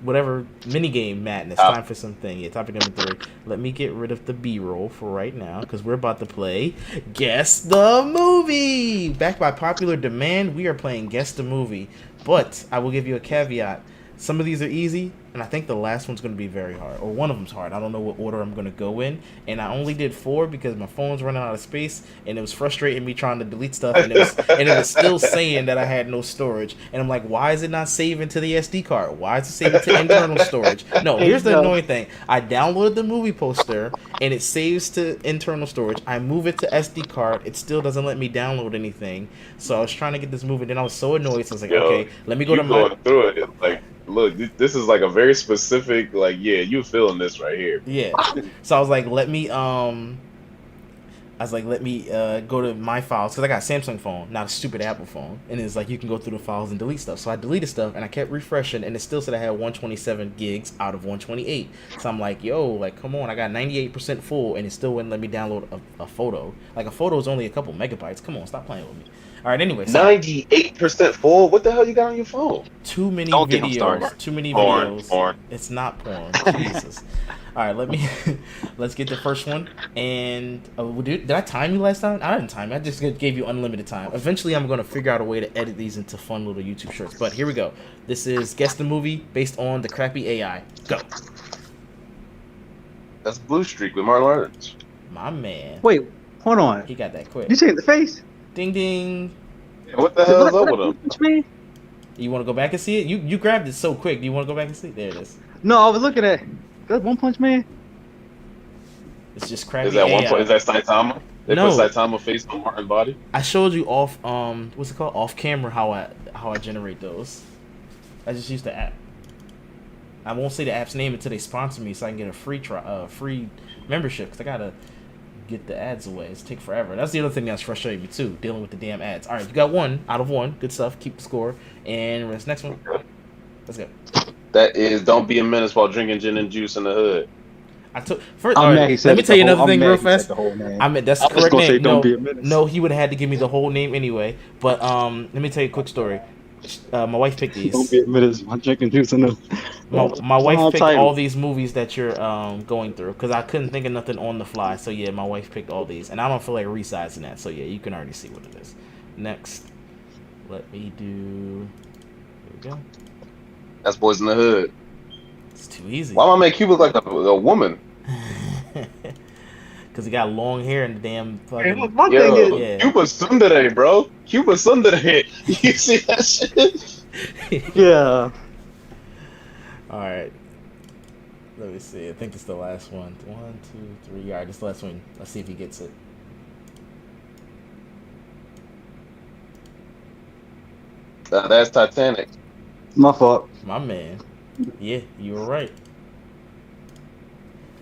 whatever minigame madness. Time for something. Yeah, topic number 3. Let me get rid of the B-roll for right now because we're about to play Guess the Movie. Back by popular demand, we are playing Guess the Movie. But I will give you a caveat. Some of these are easy, and I think the last one's going to be very hard. Or one of them's hard. I don't know what order I'm going to go in. And I only did 4 because my phone's running out of space, and it was frustrating me trying to delete stuff, and it was still saying that I had no storage. And I'm like, why is it not saving to the SD card? Why is it saving to internal storage? No, here's the annoying thing. I downloaded the movie poster, and it saves to internal storage. I move it to SD card. It still doesn't let me download anything. So I was trying to get this movie, and I was so annoyed. So I was like, okay, let me go to my... going through it. It's like, look, this is like a very specific, like, yeah, you feeling this right here. Yeah. So I was like, let me go to my files because I got a Samsung phone, not a stupid Apple phone. And it's like you can go through the files and delete stuff. So I deleted stuff and I kept refreshing, and it still said I had 127 gigs out of 128. So I'm like, yo, like, come on, I got 98% full, and it still wouldn't let me download a photo. Like, a photo is only a couple megabytes. Come on, stop playing with me. All right, anyway. So 98% full? What the hell you got on your phone? too many Don't get him started. videos. Too many Porn, videos. porn. It's not porn. Jesus. All right, let's get the first one. And did I time you last time? I didn't time you. I just gave you unlimited time. Eventually, I'm gonna figure out a way to edit these into fun little YouTube shorts. But here we go. This is Guess the Movie based on the crappy AI. Go. That's Blue Streak with Martin Lawrence. My man. Wait, hold on. He got that quick. You say in the face? Ding ding. What the hell is up with him? Man? You want to go back and see it? You grabbed it so quick. Do you want to go back and see it? There it is. No, I was looking at that One Punch Man. It's just crappy Is that AI. one point? Is that Saitama? They No. put Saitama face on Martin body. I showed you off what's it called, off camera, how I generate those. I just use the app. I won't say the app's name until they sponsor me so I can get a free membership because I gotta get the ads away. It's take forever. That's the other thing that's frustrating me too, dealing with the damn ads. All right, you got 1 out of 1. Good stuff. Keep the score. And this next one. Let's go. That is, don't be a menace while drinking gin and juice in the hood. I took first. All right, let me tell you another thing real fast. I mean, that's the correct name. No, he would have had to give me the whole name anyway. But let me tell you a quick story. My wife picked these. Don't be admitted. I'm drinking juice in the. My wife picked all these movies that you're going through because I couldn't think of nothing on the fly. So yeah, my wife picked all these, and I don't feel like resizing that. So yeah, you can already see what it is. Next, let me do. Here we go. That's Boys in the Hood. It's too easy. Why am I make Cuba look like a woman? Because he got long hair and the damn fucking. Yo, Yeah. Cuba Sundere, bro. Cuba Sundere. You see that shit? Yeah. All right. Let me see. I think it's the last one. 1, 2, 3. All right, this is the last one. Let's see if he gets it. That's Titanic. My fault. My man. Yeah, you were right.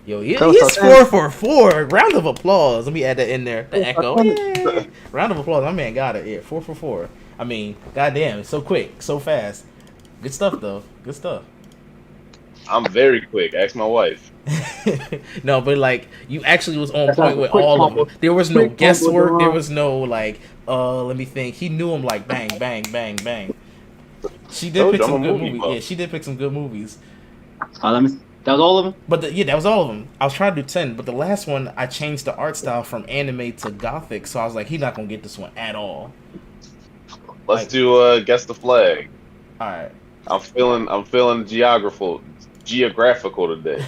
Yo, he That was is Titanic. 4 for 4. Round of applause. Let me add that in there. The echo. Yay. Round of applause. My man got it. Yeah, 4 for 4. I mean, goddamn, it's so quick, so fast. Good stuff, though. Good stuff. I'm very quick. Ask my wife. No, but like you actually was on That point was with quick all of fumble. them. There was no Quick fumble, guesswork. There Deron. was no like, let me think. He knew him like bang, bang, bang, bang. She did Told pick you, I'm some a good movie movies. buff. Yeah, she did pick some good movies. That was all of them. But yeah, that was all of them. I was trying to do 10, but the last one I changed the art style from anime to gothic, so I was like, he's not gonna get this one at all. Let's Like- do guess the flag. All right. I'm feeling geographical today.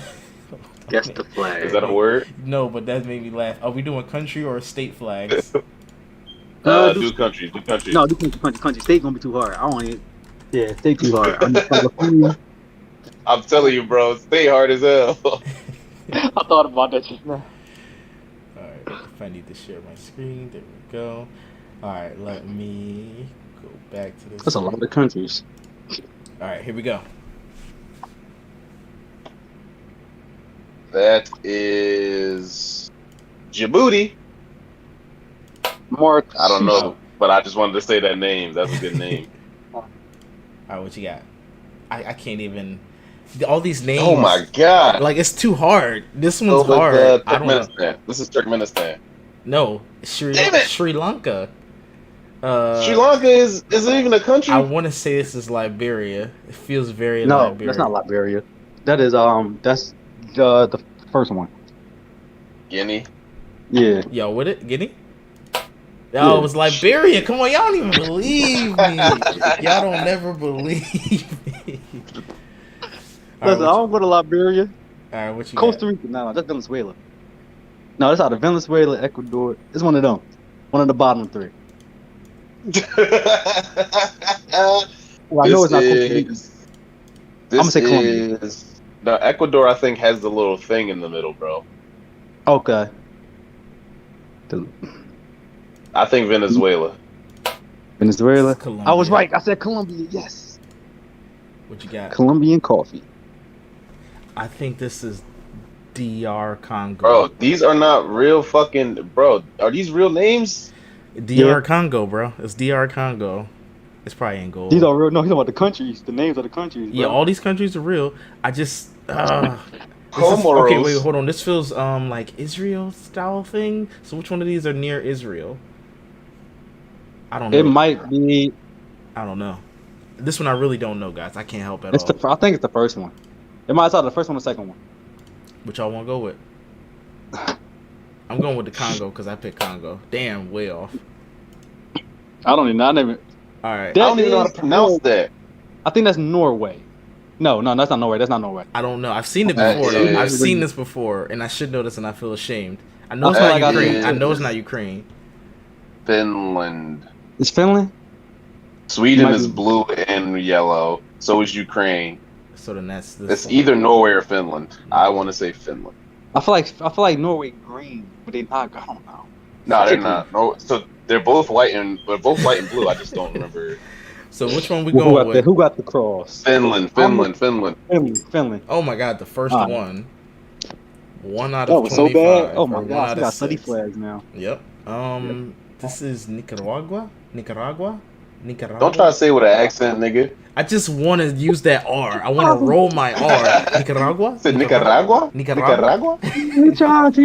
Guess the flag. Is that a word? No, but that made me laugh. Are we doing country or state flags? Do country. No, do country. State gonna be too hard. I don't even. Yeah, stay too hard. I'm California. I'm telling you, bro, stay hard as hell. I thought about that just now. Alright, if I need to share my screen, there we go. Alright, let me go back to this. That's a lot of countries. Alright, here we go. That is Djibouti. Mark. I don't know, but I just wanted to say that name. That's a good name. Alright, what you got? I can't even. All these names. Oh my god! Like, it's too hard. This one's Over hard. I don't know. Turkmenistan. This is Turkmenistan. No, Damn it! Sri Lanka. Sri Lanka isn't even a country. I want to say this is Liberia. It feels very No, Liberia. that's not Liberia. That is that's the first one. Guinea. Yeah. Yo, with it, Guinea? Yo, Yeah. it was Liberia. Come on, y'all don't even believe me. Y'all don't never believe me. Listen, I don't go to Liberia. Alright, what you Costa Rica. No, that's Venezuela. No, that's out of Venezuela, Ecuador. It's one of them. One of the bottom three. Well, I know it's not Costa Rica. I'ma say Colombia. No, Ecuador, I think, has the little thing in the middle, bro. Okay. I think Venezuela. Venezuela. It's Colombia. I was right. I said Colombia. Yes. What you got? Colombian coffee. I think this is DR Congo. Bro, these are not real fucking... Bro, are these real names? DR Yeah. Congo, bro. It's DR Congo. It's probably Angola. These are real. No, he's talking about the countries. The names of the countries. Yeah, bro. all these countries are real. I just this is- Comoros. okay, wait, hold on. This feels like Israel style thing. So which one of these are near Israel? I don't know. It might be. I don't know. This one I really don't know, guys. I can't help at It's all. the. I think it's the first one. It might be the first one or the second one. Which y'all want to go with? I'm going with the Congo because I picked Congo. Damn, way off. I don't even know. I never. All right. I don't even know how to is- pronounce that. I think that's Norway. No, that's not Norway. That's not Norway. I don't know. I've seen it That before. Though. is- I've seen this before, and I should know this, and I feel ashamed. I know it's That's not like I Ukraine. did. I know it's not Ukraine. Finland. It's Finland. Sweden Might is be. blue and yellow. So is Ukraine. So then that's this. It's one. either Norway or Finland. I want to say Finland. I feel like Norway green, but they not. I don't know. No, they're not. No, so they're both white and blue. I just don't remember. So which one we Who going got with? who got the cross? Finland. Finland. Oh my god, the first Ah. one. 1 out That of was so 25. bad. Oh or my 1 gosh, out we of got study 6. flags now. Yep. This is Nicaragua. Don't try to say with an accent, nigga. I just want to use that R. I want to roll my R. Nicaragua. Say Nicaragua. Nicaragua? He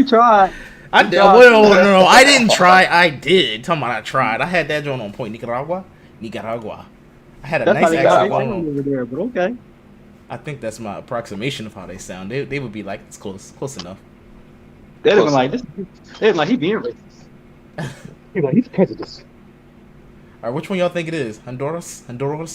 tried. I did. No. I didn't try. I did. Talking about I tried. I had that joint on point. Nicaragua. I had a That's nice how they got accent it going on. over there, but okay. I think that's my approximation of how they sound. They would be like, it's close enough. They'd have been like this. They'd been like he being racist. He's like he's prejudiced. All right, which one y'all think it is? Honduras. Nicaragua.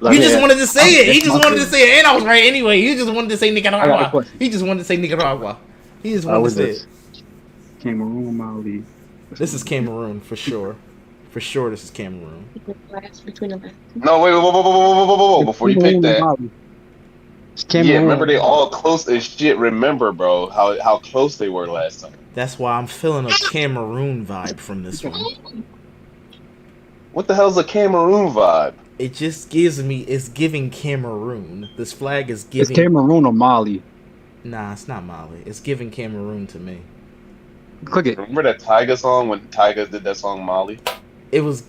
You just wanted to say it. He just wanted to say it, and I was right anyway. You just wanted to say I got a Nicaragua. question. He just wanted to say Nicaragua. He just wanted to was say this? it. Cameroon, Mali. This is Cameroon for sure. For sure, this is Cameroon. Between the last. No, wait, whoa. Before you pick that, It's Cameroon. yeah, remember they all close as shit. Remember, bro, how close they were last time. That's why I'm feeling a Cameroon vibe from this one. What the hell's a Cameroon vibe? It just gives me. It's giving Cameroon. This flag is It's giving. Cameroon or Mali. Nah, it's not Mali. It's giving Cameroon to me. Click it. Remember that Tyga song when Tyga did that song Molly? It was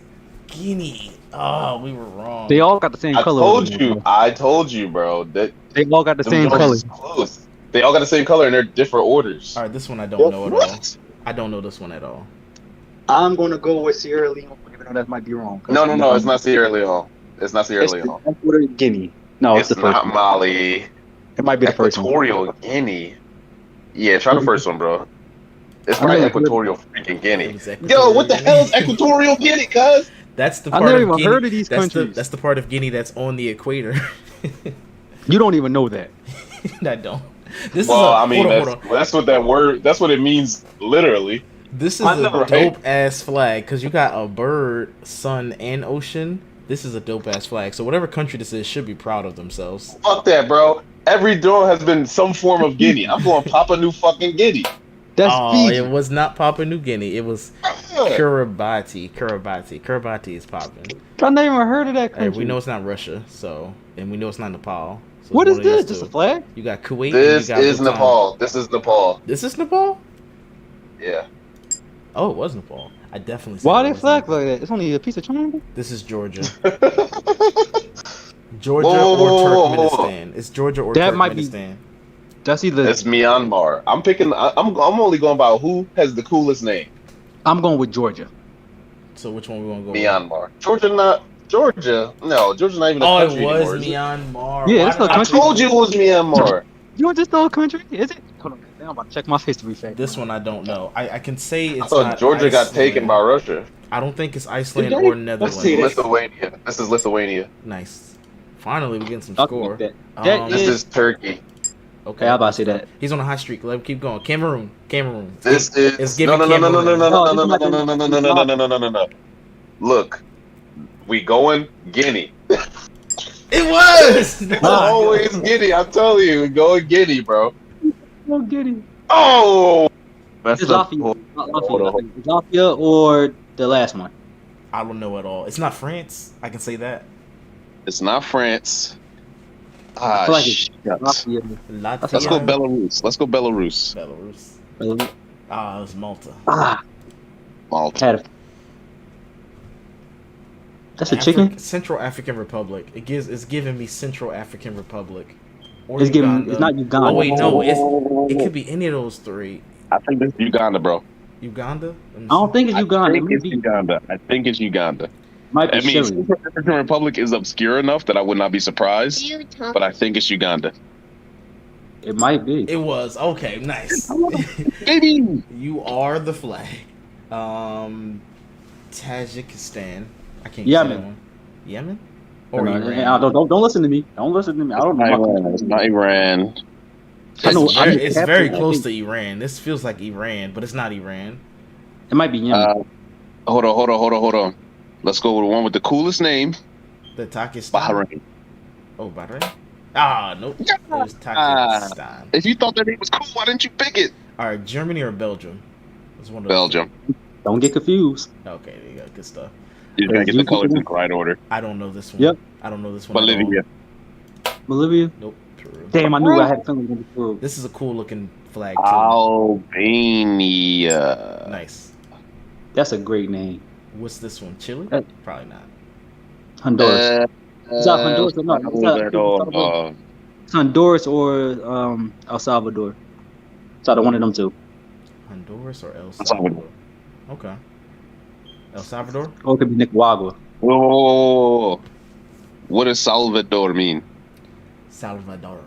Guinea. Oh, we were wrong. They all got the same I color. told you, bro. That They all got the them same joints color. is close. They all got the same color and they're different orders. All right, this one I don't know at all. What? I don't know this one at all. I'm gonna go with Sierra Leone, even though that might be wrong. No, it's not Sierra Leone. It's not Sierra Leone. Ecuador Guinea. No, It's the first not one. Mali. It might be the first one. Equatorial Guinea. Yeah, try the first one, bro. It's I not never Equatorial freaking Guinea. It was Yo, what the Equatorial hell is Guinea. Equatorial Guinea, cuz? That's the I part never of even Guinea. heard of these countries. That's the part of Guinea that's on the equator. You don't even know that. I don't. This Well, is a, I mean, hold on. that's what that word. That's what it means literally. This is I know, a right? dope ass flag because you got a bird, sun, and ocean. This is a dope ass flag. So whatever country this is should be proud of themselves. Fuck that, bro. Every drone has been some form of Guinea. I'm going Papua New fucking Guinea. That's Oh, it Fiji. was not Papua New Guinea. It was Yeah. Kiribati. Kiribati is popping. I never even heard of that Hey, country. we know it's not Russia, and we know it's not Nepal. So What it's is one of this? these Just a two. flag? You got Kuwait. This and you got is Bhutan. Nepal. This is Nepal. This is Nepal. Yeah. Oh, it was Nepal. I definitely. Said Why it they was flag Nepal. like that? It's only a piece of triangle. This is Georgia. It's Georgia Whoa, or whoa, whoa, whoa. Turkmenistan. It's Georgia or That might be- Turkmenistan. That's either. Myanmar. I'm picking. I'm only going by who has the coolest name. I'm going with Georgia. So which one we want to go? with? Myanmar. Georgia. No, Georgia's not even a Oh, country it was anymore. is it? Myanmar. Yeah, Why it's did a I I country. told you it was Myanmar. Georgia's still a country, is it? Hold on, I'm about to check my history fact. This one I don't know. I can say it's I thought not Georgia got Iceland. taken by Russia. I don't think it's Iceland Did they? or Let's Netherlands. see that. Lithuania. This is Lithuania. Nice. Finally, we getting some I'll score. take that. That This is- is Turkey. Okay. Yeah, I'm about to say that. He's on a high streak. Let him keep going. Cameroon. This It's is giving no. Look, we going Guinea. It was. Always Guinea. I'm telling you, we going Guinea, bro. Oh, Guinea. Oh, It's Latvia. Not Latvia. It's Latvia or the last one. I don't know at all. It's not France. I can say that. it's not France. I feel like it's shit. Latvia. Latvia. Let's go Belarus. Belarus. Ah, it was Malta. Malta. Had a- That's a chicken. Central African Republic. It's giving me Central African Republic. Or It's giving. Uganda. It's not Uganda. Oh wait, no. It could be any of those three. I think this is Uganda, bro. Uganda. Let me I don't see. think it's Uganda. It think it's Uganda. might be I mean, Syria. Central African Republic is obscure enough that I would not be surprised, but I think it's Uganda. It might be. It was okay. Nice. Baby. You are the flag. Tajikistan. I can't. Yemen. Say that one. Yemen. Or No, Iran. don't listen to me. Don't listen to me. I don't know. It's not Iran. I know- It's I very, know it's Captain, very I close think- to Iran. This feels like Iran, but it's not Iran. It might be Yemen. Hold on. Let's go with the one with the coolest name, The Takistan. Bahrain. Oh, Bahrain. Ah, nope. It was Takistan. If you thought that name was cool, why didn't you pick it? All right, Germany or Belgium? It's one of those Belgium. Don't get confused. two. Okay, there you go. Good stuff. You're gonna get the colors in the right order. I don't know this one. Yep. I don't know this one. At all. Bolivia. Bolivia. Nope. Peru. Damn, I knew I had a feeling it was Peru. This is a cool looking flag too. Albania. Nice. That's a great name. What's this one? Chile? Uh, Probably not. Honduras. Is that Honduras or not? It's Honduras or El Salvador. It's either one of them two. Honduras or El Salvador. Salvador? Okay. El Salvador? Or it could be Nicaragua. Whoa. What does Salvador mean? Salvador.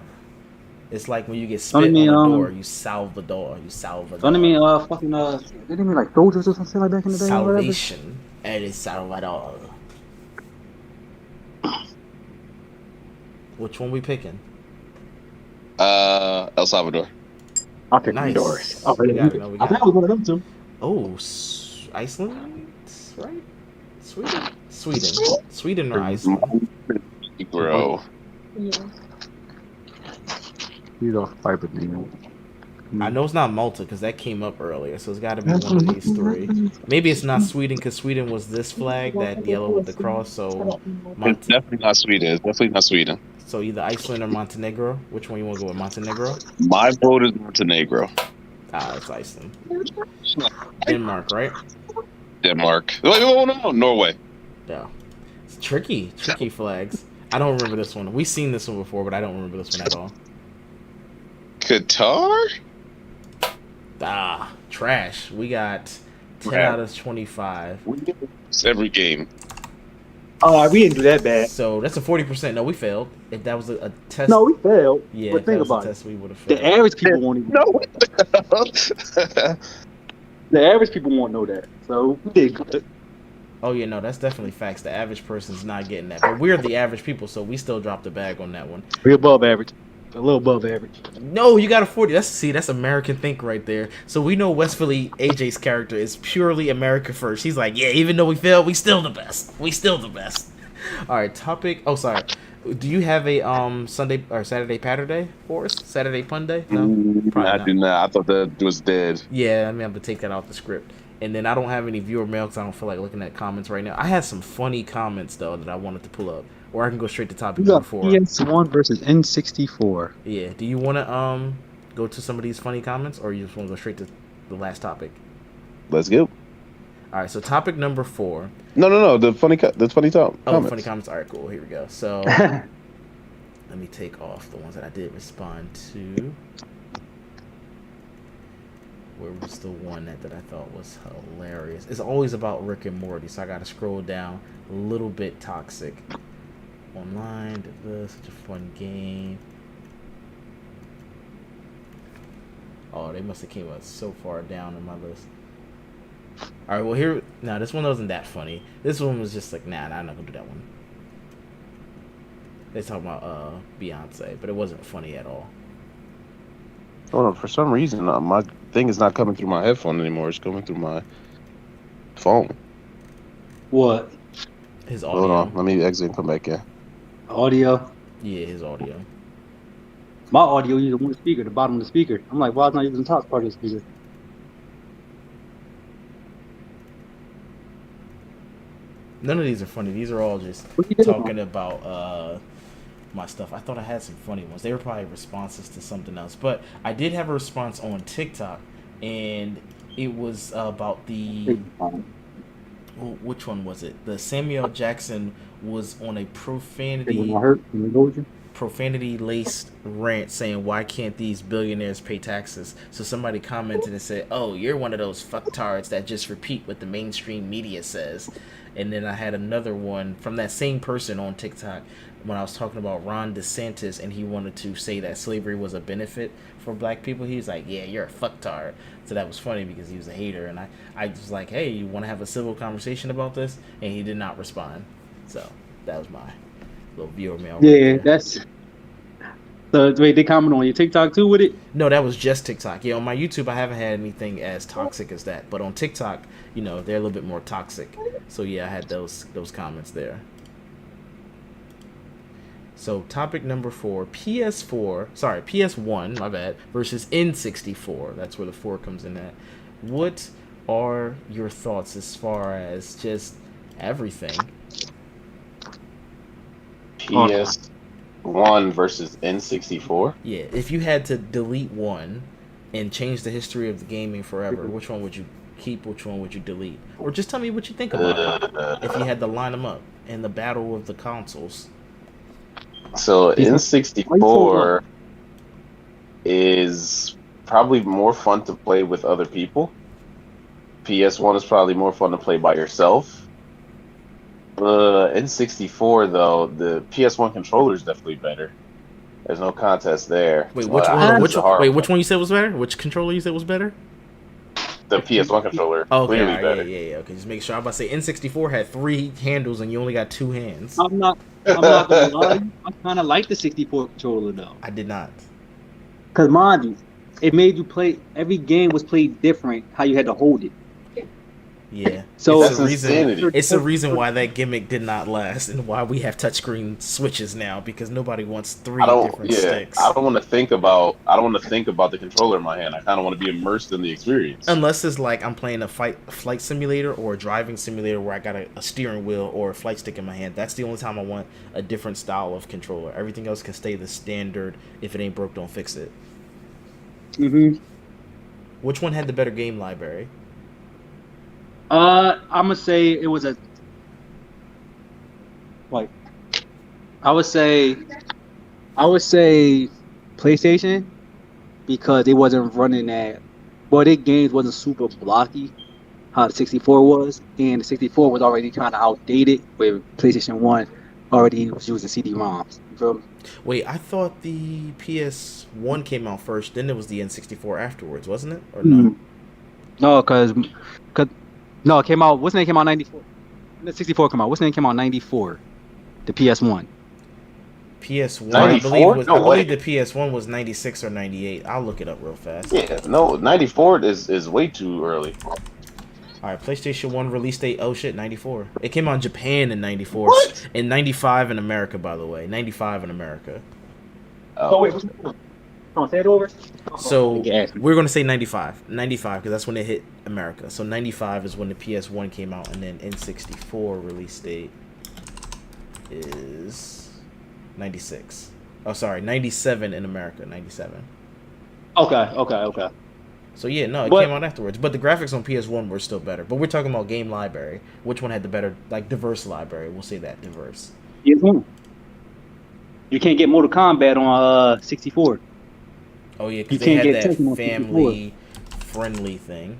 It's like when you get Don't spit it mean, on the door. You Salvador. You Salvador. Don't it mean fucking didn't it mean like soldiers or something like back in the day? or whatever? Salvation. El Salvador. Which one we picking? El Salvador. I'll pick Nice. Honduras. We got it. No, we I got think it. I was one of them two. Oh, Iceland? Right? Sweden or Iceland? Bro. These are fiber things. I know it's not Malta because that came up earlier, so it's got to be one of these three. Maybe it's not Sweden because Sweden was this flag, that yellow with the cross. So, It's definitely not Sweden. So either Iceland or Montenegro. Which one you want to go with? Montenegro? My vote is Montenegro. Ah, it's Iceland. Denmark, right? Denmark. Wait, no, Norway. Yeah. It's tricky flags. I don't remember this one. We've seen this one before, but I don't remember this one at all. Qatar? Ah, trash. We got 10 Yeah. out of 25. It's every game. Oh, we didn't do that bad. So that's a 40%. No, we failed. If that was a test. No, we failed. Yeah, but if that think was a about it. test, we would have failed. The average people won't even. No. The average people won't know that. So we did good. Oh yeah, no, that's definitely facts. The average person's not getting that, but we're the average people, so we still dropped the bag on that one. We above average. A little above average. No, you got a 40. That's American think right there. So we know West Philly AJ's character is purely America first. He's like, yeah, even though we failed, we still the best. We still the best. All right, topic. Oh, sorry. Do you have a Sunday or Saturday patter day for us? Saturday pun day? No, I do not. I thought that was dead. Yeah, I mean, I'm gonna take that off the script. And then I don't have any viewer mail because I don't feel like looking at comments right now. I had some funny comments though that I wanted to pull up, or I can go straight to topic number 4. PS1 versus N64. Yeah. Do you want to go to some of these funny comments, or you just want to go straight to the last topic? Let's go. All right. So topic number 4. No. The funny talk. Oh, funny comments. All right, cool. Here we go. So let me take off the ones that I did respond to. Where was the one that I thought was hilarious? It's always about Rick and Morty, so I gotta scroll down. A little bit toxic. Online, such a fun game. Oh, they must have came up so far down on my list. All right, well here, now this one wasn't that funny. This one was just like, nah, I'm not gonna do that one. They talking about Beyonce, but it wasn't funny at all. Oh no! For some reason, my thing is not coming through my headphone anymore. It's coming through my phone. What? His audio. Hold on, let me exit and come back in. Audio? Yeah, his audio. My audio uses one speaker, the bottom of the speaker. I'm like, why is not using the top part of the speaker? None of these are funny. These are all just What you doing? talking about my stuff. I thought I had some funny ones. They were probably responses to something else. But I did have a response on TikTok, and it was about the... Which one was it? The Samuel Jackson was on a profanity-laced rant saying, why can't these billionaires pay taxes? So somebody commented and said, oh, you're one of those fucktards that just repeat what the mainstream media says. And then I had another one from that same person on TikTok when I was talking about Ron DeSantis, and he wanted to say that slavery was a benefit for black people. He was like, yeah, you're a fucktard. So that was funny because he was a hater. And I was like, hey, you want to have a civil conversation about this? And he did not respond. So that was my little viewer mail. Yeah, right, that's... So wait, they comment on your TikTok too with it? No, that was just TikTok. Yeah, on my YouTube, I haven't had anything as toxic as that. But on TikTok, you know, they're a little bit more toxic. So yeah, I had those comments there. So topic number 4, PS1, my bad, versus N64. That's where the 4 comes in at. What are your thoughts as far as just everything? PS1 versus N64? Yeah, if you had to delete one and change the history of the gaming forever, which one would you keep, which one would you delete? Or just tell me what you think about it, if you had to line them up in the battle of the consoles. So N64 is probably more fun to play with other people. PS1 is probably more fun to play by yourself. N64 though, the PS1 controller is definitely better. There's no contest there. Wait, which one you said was better? Which controller you said was better? The PS1 controller. Oh, okay, clearly right, better. Yeah. Okay, just make sure. I'm about to say N64 had 3 handles and you only got 2 hands. I'm not gonna lie. I kind of like the 64 controller though. I did not. Cause mind you, it made you play. Every game was played different. How you had to hold it. Yeah. So it's the reason why that gimmick did not last, and why we have touchscreen switches now, because nobody wants 3 different sticks. I don't want to think about the controller in my hand. I kind of want to be immersed in the experience. Unless it's like I'm playing a flight simulator or a driving simulator where I got a steering wheel or a flight stick in my hand. That's the only time I want a different style of controller. Everything else can stay the standard. If it ain't broke, don't fix it. Mhm. Which one had the better game library? I'm gonna say it was I would say PlayStation, because it wasn't running that. Well, their games wasn't super blocky, how the 64 was, and the 64 was already kind of outdated, where PlayStation 1 already was using CD-ROMs. You feel me? Wait, I thought the PS1 came out first, then there was the N64 afterwards, wasn't it? Or no? No, no, it came out. What's the name came out 94? The 64 came out. What's the name came out 94? The PS1. PS1, I believe 94? was No I believe way. the PS1 was 96 or 98. I'll look it up real fast. Yeah, no, 94 is way too early. All right, PlayStation 1 release date. Oh shit, 94. It came out in Japan in 94. What? In 95 in America, by the way. 95 in America. Oh, wait. Don't say it over. So Yeah. we're gonna say 95. 95 because that's when it hit America. So 95 is when the PS1 came out, and then N64 release date is 96. Oh, sorry, 97 in America. 97. Okay. So yeah, no, it But- came out afterwards. But the graphics on PS1 were still better. But we're talking about game library. Which one had the better, like, diverse library? We'll say that, diverse. PS1. You can't get Mortal Kombat on 64. Oh yeah, You because they can't had get that Tekken on 64. family-friendly thing.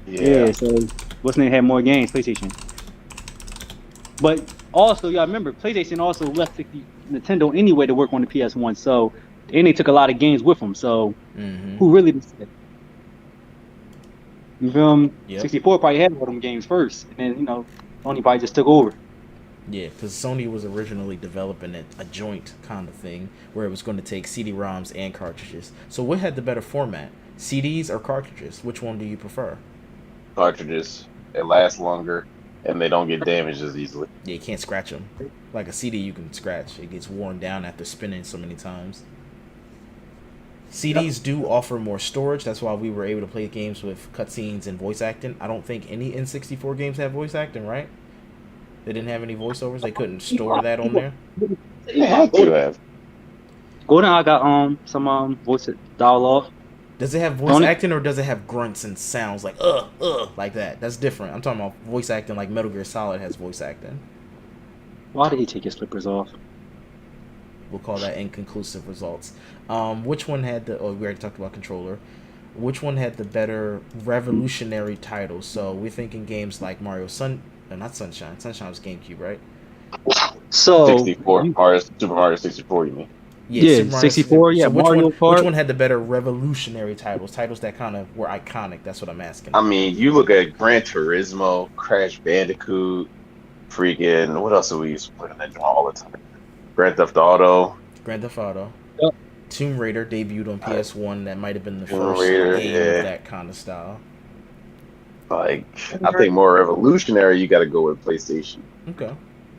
Yeah, so what's name had more games, PlayStation. But also, y'all remember, PlayStation also left Nintendo anyway to work on the PS1, so and they took a lot of games with them. So Mm-hmm. who really decided? You feel me? Yep. 64 probably had all them games first, and then Sony probably just took over. Yeah, because Sony was originally developing a joint kind of thing where it was going to take CD-ROMs and cartridges. So what had the better format? CDs or cartridges? Which one do you prefer? Cartridges. They last longer and they don't get damaged as easily. Yeah, you can't scratch them. Like a CD, you can scratch. It gets worn down after spinning so many times. CDs do offer more storage. That's why we were able to play games with cutscenes and voice acting. I don't think any N64 games have voice acting, right? They didn't have any voiceovers. They couldn't store that on there. They had to have. GoldenEye got some voice dialogue. Does it have voice acting or does it have grunts and sounds like like that? That's different. I'm talking about voice acting like Metal Gear Solid has voice acting. Why did he take his slippers off? We'll call that inconclusive results. Which one had the? Oh, we already talked about controller. Which one had the better revolutionary titles? So we're thinking games like Mario not Sunshine. Sunshine was GameCube, right? So 64. Super Mario 64, you mean? Yeah, Super Mario 64. Yeah, Mario Kart. Which one had the better revolutionary titles? Titles that kind of were iconic. That's what I'm asking. I mean, you look at Gran Turismo, Crash Bandicoot, freaking, what else do we used to play on that all the time? Grand Theft Auto. Yep. Tomb Raider debuted on PS1. That might have been the Tomb first Raider, game yeah. of that kind of style. Like, I think more revolutionary, you got to go with PlayStation. Okay.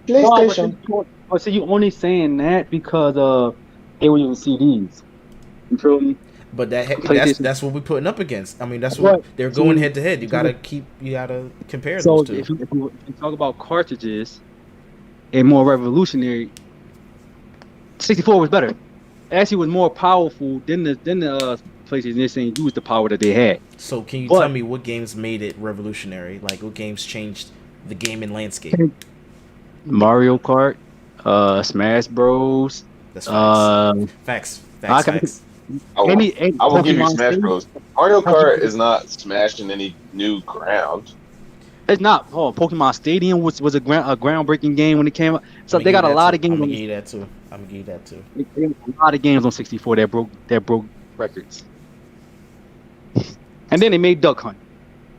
But see, you only saying that because they were using CDs. You feel me? But PlayStation. that's what we're putting up against. I mean, that's what Right. they're going head to head. You gotta compare So those two. if you talk about cartridges and more revolutionary, 64 was better. Actually, was more powerful than the PlayStation. They're saying use the power that they had. So can you But- tell me what games made it revolutionary? Like what games changed the gaming landscape? Mario Kart, Smash Bros. That's Facts. facts. I will, Any I will give you Pokemon Smash Stadium? Bros. Mario Kart is not smashing any new ground. It's not. Oh, Pokemon Stadium was a groundbreaking game when it came out. So they got a lot of games. I'm gonna On, give you that too. I'm gonna give you that too. they got a lot of games on 64 that broke records. And then they made Duck Hunt.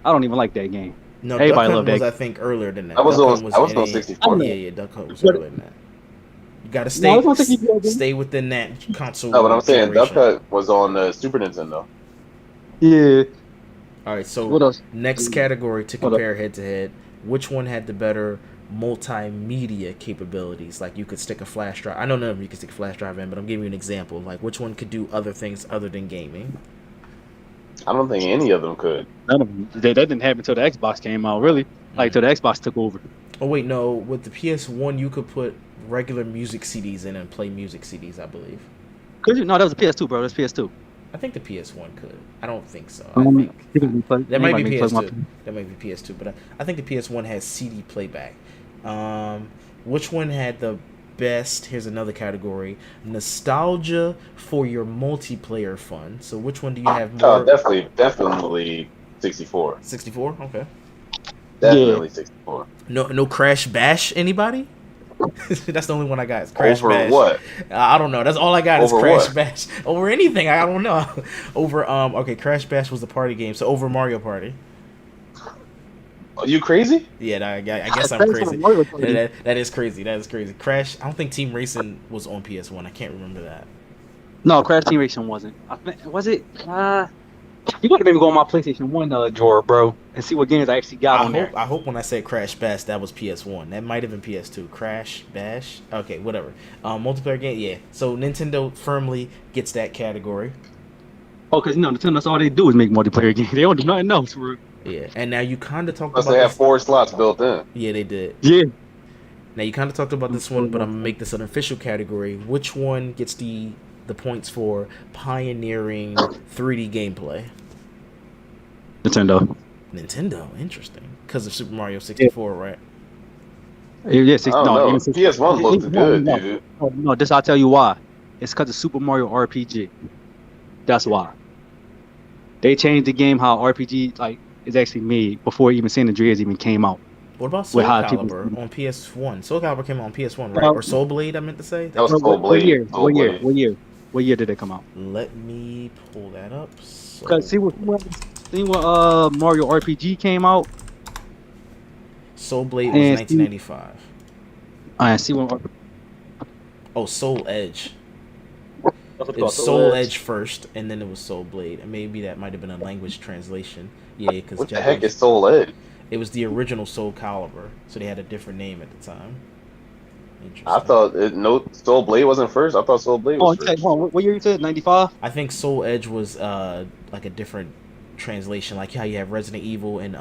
I don't even like that game. No, Everybody Duck Hunt loved was that. I think earlier than that. I was Duck on Hunt on 64. Yeah, Duck Hunt was But- earlier than that. You gotta No, it's on 64 again. stay within that console. No, but I'm saying Duck generation. Hunt was on the Super Nintendo. Yeah. All right, so What else? next category to Hold compare head to head. Which one had the better multimedia capabilities? Like you could stick a flash drive. I know none of you can stick a flash drive in, but I'm giving you an example. Like which one could do other things other than gaming? I don't think any of them could. None of them. That didn't happen until the Xbox came out, really. Like, till the Xbox took over. Oh wait, no. With the PS1, you could put regular music CDs in and play music CDs. I believe. Could you? No, that was a PS2, bro. That's PS2. I think the PS1 could. I don't think so. I think that might be PS2. That might be PS2, but I think the PS1 has CD playback. Which one had the best? Here's another category: nostalgia for your multiplayer fun. So which one do you have more? Oh, definitely 64. 64. Okay. Definitely 64. No Crash Bash. Anybody? That's the only one I got. Is Crash Over Bash. what? I don't know. That's all I got is Over Crash what? Bash. Over anything, I don't know. Over okay, Crash Bash was the party game. So over Mario Party. Are you crazy? Yeah, I guess I'm Crash crazy. Team Mario was OG. That is crazy. That is crazy. Crash. I don't think Team Racing was on PS1. I can't remember that. No, Crash Team Racing wasn't. Was it? You gotta maybe go on my PlayStation 1 drawer, bro, and see what games I actually got on there. I hope when I said Crash Bash, that was PS1. That might have been PS2. Crash Bash. Okay, whatever. Multiplayer game. Yeah. So Nintendo firmly gets that category. Oh, because Nintendo, that's all they do is make multiplayer games. They don't do nothing else, bro. Yeah. And now you kind of talked Plus, about they have this. 4 slots built in. Yeah, they did. Yeah. Now you kind of talked about this one, but I'm gonna make this an official category. Which one gets the points pioneering 3D gameplay? Nintendo. Nintendo, interesting, because of Super Mario 64, right? Yeah, I don't know. PS1 looked good, dude. No, this I'll tell you why. It's because of Super Mario RPG. That's why. They changed the game how RPG is actually made before even San Andreas even came out. What about Soul With how Calibur people- on PS1? Soul Calibur came out on PS1, right? Or Soul Blade, I meant to say. That was Soul What Blade. year? Soul What year? Blade. What year? What year did it come out? Let me pull that up. Because see what Mario RPG came out. Soul Blade was And 1995. I see what. Oh, Soul Edge. It was Soul Edge first, and then it was Soul Blade. And maybe that might have been a language translation. Yeah, because What the heck is Soul Edge? it was the original Soul Calibur, so they had a different name at the time. Interesting. I thought Soul Blade wasn't first. I thought Soul Blade Oh, was you said, first. hold on, what year you said? 95. I think Soul Edge was like a different translation, like how you have Resident Evil and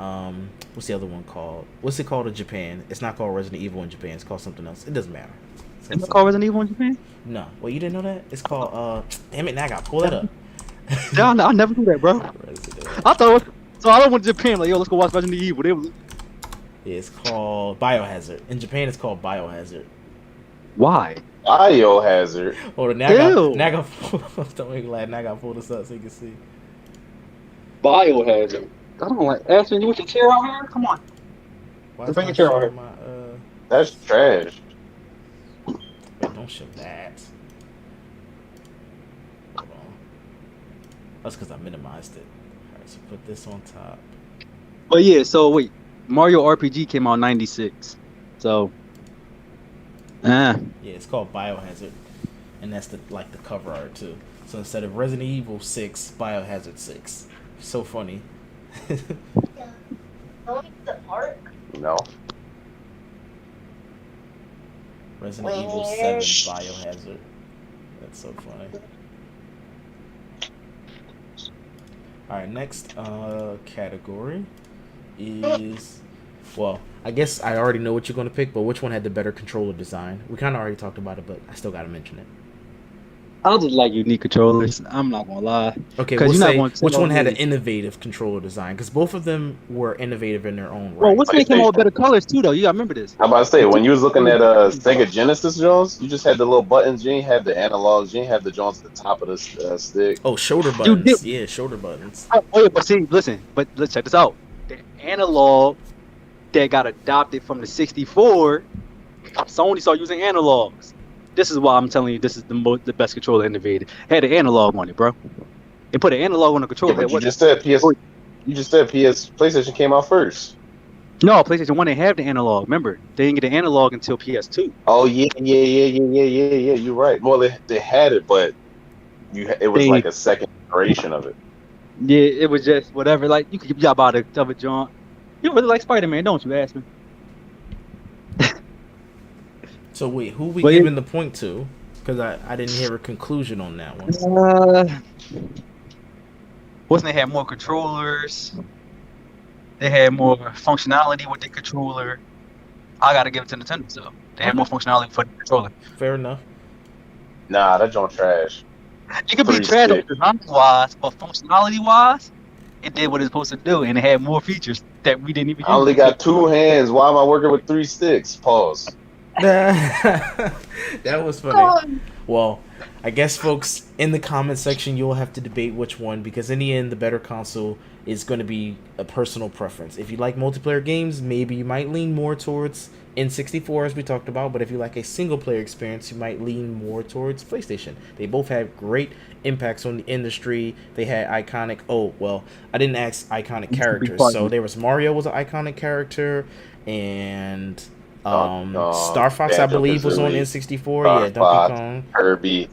what's the other one called? What's it called in Japan? It's not called Resident Evil in Japan. It's called something else. It doesn't matter. Is it called Resident Evil in Japan? No. Well, you didn't know that? It's called damn it, now I gotta pull that up. No, I never knew that, bro. Resident. I thought it was, so. I went to Japan like, yo, let's go watch Resident Evil. They was, Yeah, it's called Biohazard. In Japan, it's called Biohazard. why? Biohazard. Hold on, now Ew. I got don't make me laugh. Now I gotta pull this up so you can see. Biohazard. I don't like Aspen. You want your chair out here? Come on. Why Bring is your my chair showing my That's trash. wait, don't show that. Hold on. That's because I minimized it. Alright, so put this on top. But yeah, so wait, Mario RPG came out in 96. So, Yeah, it's called Biohazard, and that's the cover art too. So instead of Resident Evil 6, Biohazard 6. So funny. Going to the park? No. Resident Evil 7 Biohazard. That's so funny. Alright, next category is, well, I guess I already know what you're going to pick, but which one had the better controller design? We kind of already talked about it, but I still got to mention it. I just like unique controllers. I'm not gonna lie. Okay, 'Cause we'll you're not say gonna which tell one had me- an innovative controller design, because both of them were innovative in their own right. Well, what's they came out with better colors too, though? You gotta remember this. I'm about to say, when you was looking at Sega Genesis Jones, you just had the little buttons. You ain't have the analogs. You ain't have the Jones at the top of the stick. Oh, shoulder You buttons. did- Yeah, shoulder buttons. Oh, yeah, but see, listen, but let's check this out. The analog that got adopted from the 64, Sony started using analogs. This is why I'm telling you this is the best controller innovated. Had an analog on it, bro. They put an analog on the Yeah, controller. but you just said PlayStation came out first. No, PlayStation 1 didn't have the analog. Remember, they didn't get the analog until PS2. Oh yeah. You're right. Well, they had it, but it was They- like a second iteration of it. Yeah, it was just whatever. Like, you could job out of it, John. You really like Spider-Man, don't you, Aspen? So wait, who we Well, giving the point to? Because I didn't hear a conclusion on that one. Wasn't they had more controllers? They had more functionality with the controller. I gotta give it to Nintendo, so they had more functionality for the controller. Fair enough. Nah, that joint trash. You could be Pretty trash sick. design wise, but functionality wise, it did what it's supposed to do, and it had more features that we didn't even. I only use. got 2 hands. Why am I working with 3 sticks? Pause. That was funny. Well, I guess, folks, in the comment section, you'll have to debate which one, because in the end, the better console is going to be a personal preference. If you like multiplayer games, maybe you might lean more towards N64, as we talked about, but if you like a single-player experience, you might lean more towards PlayStation. They both have great impacts on the industry. They had iconic... Oh, well, I didn't ask iconic characters. So there was Mario was an iconic character, and... Star Fox, I believe, was on N64. Yeah, Donkey Kong, Kirby.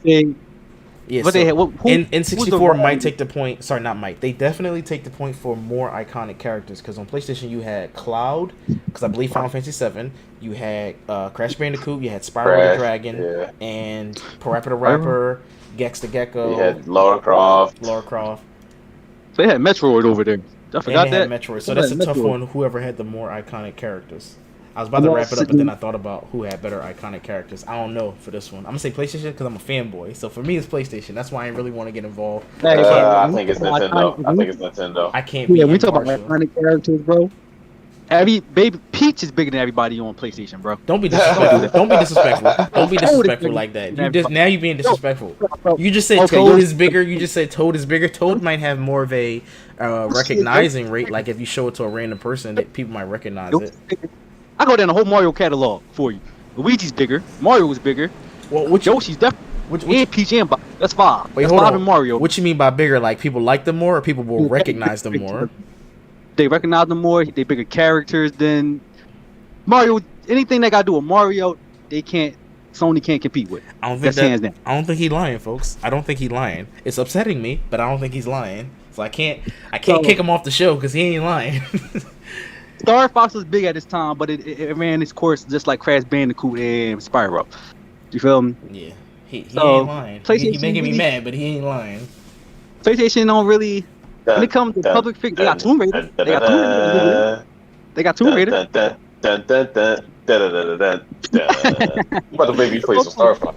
Yeah, But so they had, N64 might take the point. Sorry, not might. They definitely take the point for more iconic characters, because on PlayStation you had Cloud, because I believe Final Fantasy VII. You had Crash Bandicoot. You had Spyro the Dragon, and Parappa the Rapper, Gex the Gecko. You had Lara Croft. So they had Metroid over there. I forgot and they that. had Metroid. So that's a tough one. Whoever had the more iconic characters. I was about to wrap it up, but then I thought about who had better iconic characters. I don't know for this one. I'm gonna say PlayStation because I'm a fanboy. So for me, it's PlayStation. That's why I really want to get involved. I think it's Nintendo. I can't be Yeah, we talk about impartial. iconic characters, bro. Baby Peach is bigger than everybody on PlayStation, bro. Don't be disrespectful. Don't be disrespectful. Don't be disrespectful like that. Now you're being disrespectful. You just said Toad is bigger. You just said Toad is bigger. Toad might have more of a recognizing rate. Like if you show it to a random person, that people might recognize it. I go down the whole Mario catalog for you. Luigi's bigger. Mario was bigger. Well, Yoshi's definitely. And Peach and Bowser. That's 5. Wait, That's hold 5 on. in Mario. What you mean by bigger? Like people like them more, or people will recognize them more? They recognize them more. They bigger characters than Mario. Anything that got to do with Mario, Sony can't compete with. I don't think hands down. I don't think he's lying, folks. I don't think he's lying. It's upsetting me, but I don't think he's lying. So I can't kick him off the show because he ain't lying. Star Fox was big at its time, but it ran its course just like Crash Bandicoot and Spyro. You feel me? Yeah, he ain't lying. He making me mad, but he ain't lying. PlayStation don't really. When it comes to public figure, they got Tomb Raider. They got Tomb Raider. About to make me play some Star Fox.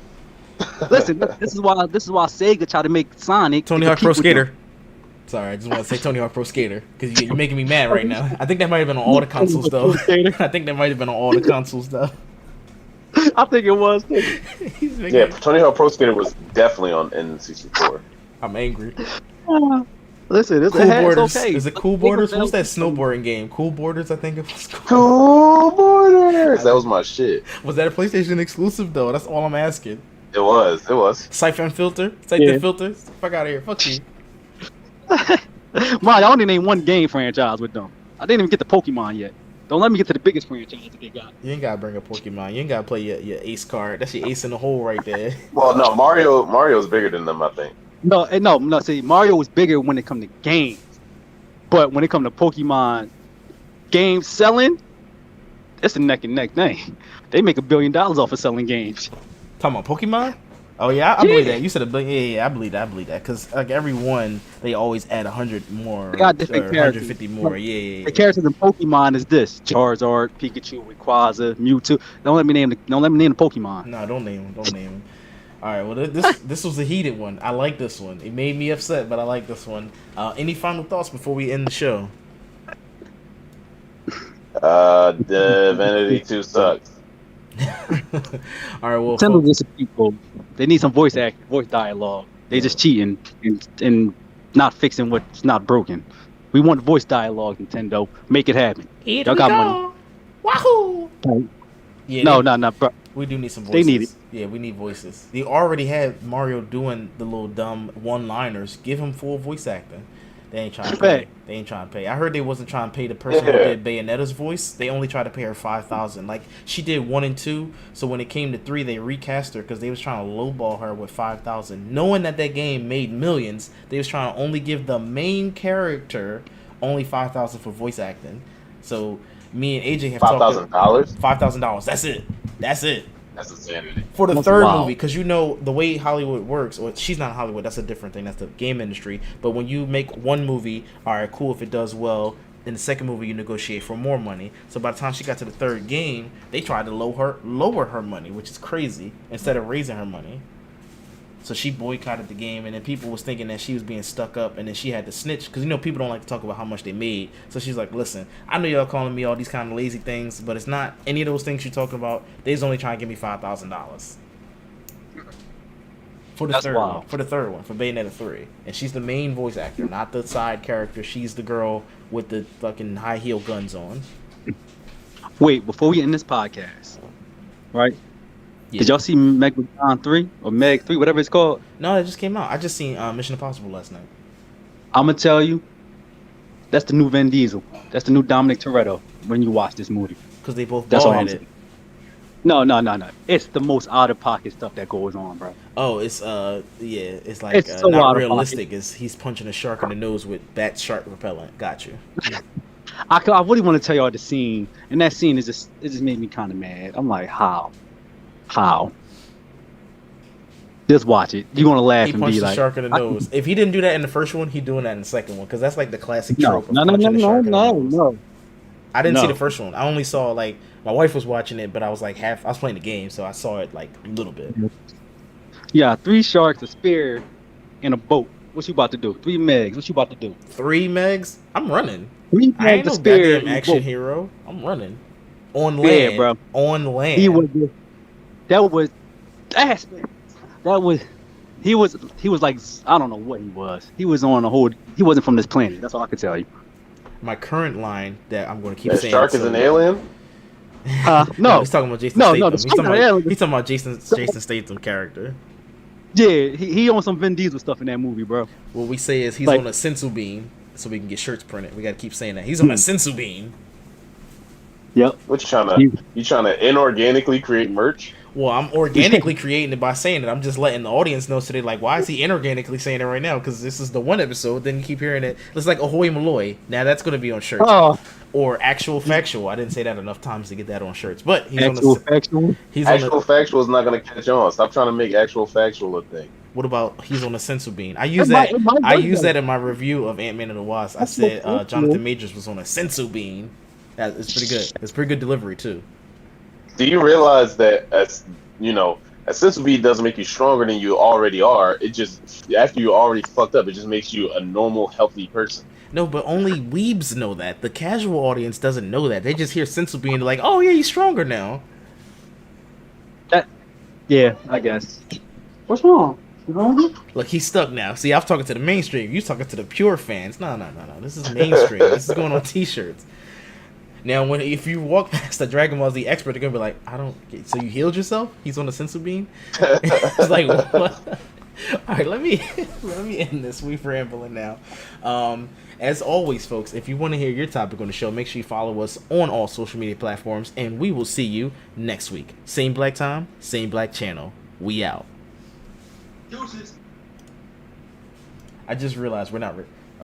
Listen, this is why Sega tried to make Sonic Tony Hawk Pro Skater. Sorry, I just want to say Tony Hawk Pro Skater because you're making me mad right now. I think that might have been on all the consoles though. I think that might have been on all the consoles though. I think it was. Yeah, Tony Hawk Pro Skater was definitely on N64. I'm angry. Listen, it's Cool Borders. okay. Is it Cool Borders? What's that snowboarding game? Cool Borders, I think it was. Cool Borders. That was my shit. Was that a PlayStation exclusive though? That's all I'm asking. It was. Siphon Filter. Siphon Filters. Fuck out of here. Fuck you. Mario, I only named one game franchise with them. I didn't even get the Pokemon yet. Don't let me get to the biggest franchise that they got. You ain't gotta bring up Pokemon. You ain't gotta play your ace card. That's your ace in the hole right there. Well, no, Mario's bigger than them, I think. No. See, Mario was bigger when it come to games, but when it come to Pokemon games selling, it's a neck and neck thing. They make $1 billion off of selling games. Talking about Pokemon? Oh yeah, I believe that. You said $1 billion. Yeah, I believe that. Because like every one, they always add 100 more. They got different characters. 150 more. Yeah. The characters in Pokemon is this: Charizard, Pikachu, Rayquaza, Mewtwo. Don't let me name the Pokemon. No, don't name them. All right. Well, this was a heated one. I like this one. It made me upset, but I like this one. Any final thoughts before we end the show? Divinity 2 sucks. All right. Well, Nintendo just people. They need some voice dialogue. They just cheating and not fixing what's not broken. We want voice dialogue, Nintendo. Make it happen. Y'all got money. Wahoo! Yeah. No, bro. We do need some voices. They need it. Yeah, we need voices. They already had Mario doing the little dumb one-liners. Give him full voice acting. They ain't trying to pay. I heard they wasn't trying to pay the person who did Bayonetta's voice. They only tried to pay her $5,000. Like she did 1 and 2, so when it came to 3, they recast her because they was trying to lowball her with $5,000, knowing that game made millions. They was trying to only give the main character only $5,000 for voice acting. So me and AJ have $5,000. $5,000. That's it. That's insanity. For the third movie, because you know the way Hollywood works, or she's not Hollywood, that's a different thing, that's the game industry. But when you make one movie, all right, cool, if it does well, in the second movie you negotiate for more money. So by the time she got to the third game, they tried to lower her money, which is crazy, instead of raising her money. So she boycotted the game, and then people was thinking that she was being stuck up, and then she had to snitch, because you know people don't like to talk about how much they made. So she's like, listen, I know y'all calling me all these kind of lazy things, but it's not any of those things you're talking about. They was only trying to give me $5,000. For the That's third wild. one. For the third one. For Bayonetta 3. And she's the main voice actor, not the side character. She's the girl with the fucking high heel guns on. Wait, before we end this podcast, right? Yeah. Did y'all see Megalodon 3 or Meg 3, whatever it's called? No, it just came out. I just seen Mission Impossible last night. I'm gonna tell you, that's the new Vin Diesel. That's the new Dominic Toretto when you watch this movie. Because they both That's all I'm bald-headed. saying. No. It's the most out of pocket stuff that goes on, bro. Oh, it's it's like It's so out not of realistic. Is he's punching a shark in the nose with bat shark repellent? Got you. I really want to tell y'all the scene, and that scene is it just made me kind of mad. I'm like, how? Just watch it. You're gonna laugh He and punched be the like, shark in the nose. If he didn't do that in the first one, he's doing that in the second one because that's like the classic no, trope of punching the shark in the nose. no. I didn't see No. the first one. I only saw like my wife was watching it, but I was like I was playing the game, so I saw it like a little bit. Yeah, 3 sharks, a spear, and a boat. What you about to do? 3 megs. What you about to do? 3 megs? I'm running. 3 I ain't megs, a no spear, goddamn and a action boat. hero. I'm running on land, Yeah, bro. On land. He was. He was like, I don't know what he was. He was on a whole. He wasn't from this planet. That's all I can tell you. My current line that I'm going to keep That saying. shark is an alien. No, he's talking about Jason No, Statham. the He's talking shark is an about, alien. he's talking about Jason Statham character. yeah, he on some Vin Diesel stuff in that movie, bro. What we say is he's Like- on a sensu bean, so we can get shirts printed. We got to keep saying that he's on a sensu bean. Yep. What you trying to inorganically create merch? Well, I'm organically creating it by saying it. I'm just letting the audience know today, like, why is he inorganically saying it right now? Because this is the one episode. Then you keep hearing it. It's like Ahoy Maloy. Now that's going to be on shirts. Oh, Or actual factual. I didn't say that enough times to get that on shirts. But he's actual on factual. he's on Actual factual is not going to catch on. Stop trying to make actual factual a thing. what about he's on a sensu bean? I use It might I work use better. that in my review of Ant-Man and the Wasp. I That's said cool. Jonathan Majors was on a sensu bean. It's pretty good. It's pretty good delivery too. Do you realize that a sense of being doesn't make you stronger than you already are? It just after you already fucked up, it just makes you a normal, healthy person. No, but only weebs know that. The casual audience doesn't know that. They just hear sensu bean. They're like, oh yeah, he's stronger now. Yeah, I guess. What's wrong? You hungry? Look, he's stuck now. See, I'm talking to the mainstream. You're talking to the pure fans. No. This is mainstream. This is going on T-shirts. Now, if you walk past the Dragon Ball Z expert, they're gonna be like, "I don't." So you healed yourself? He's on the sensu bean. It's like, what? All right, let me end this. We've rambling now. As always, folks, if you want to hear your topic on the show, make sure you follow us on all social media platforms, and we will see you next week. Same black time, same black channel. We out. I just realized we're not.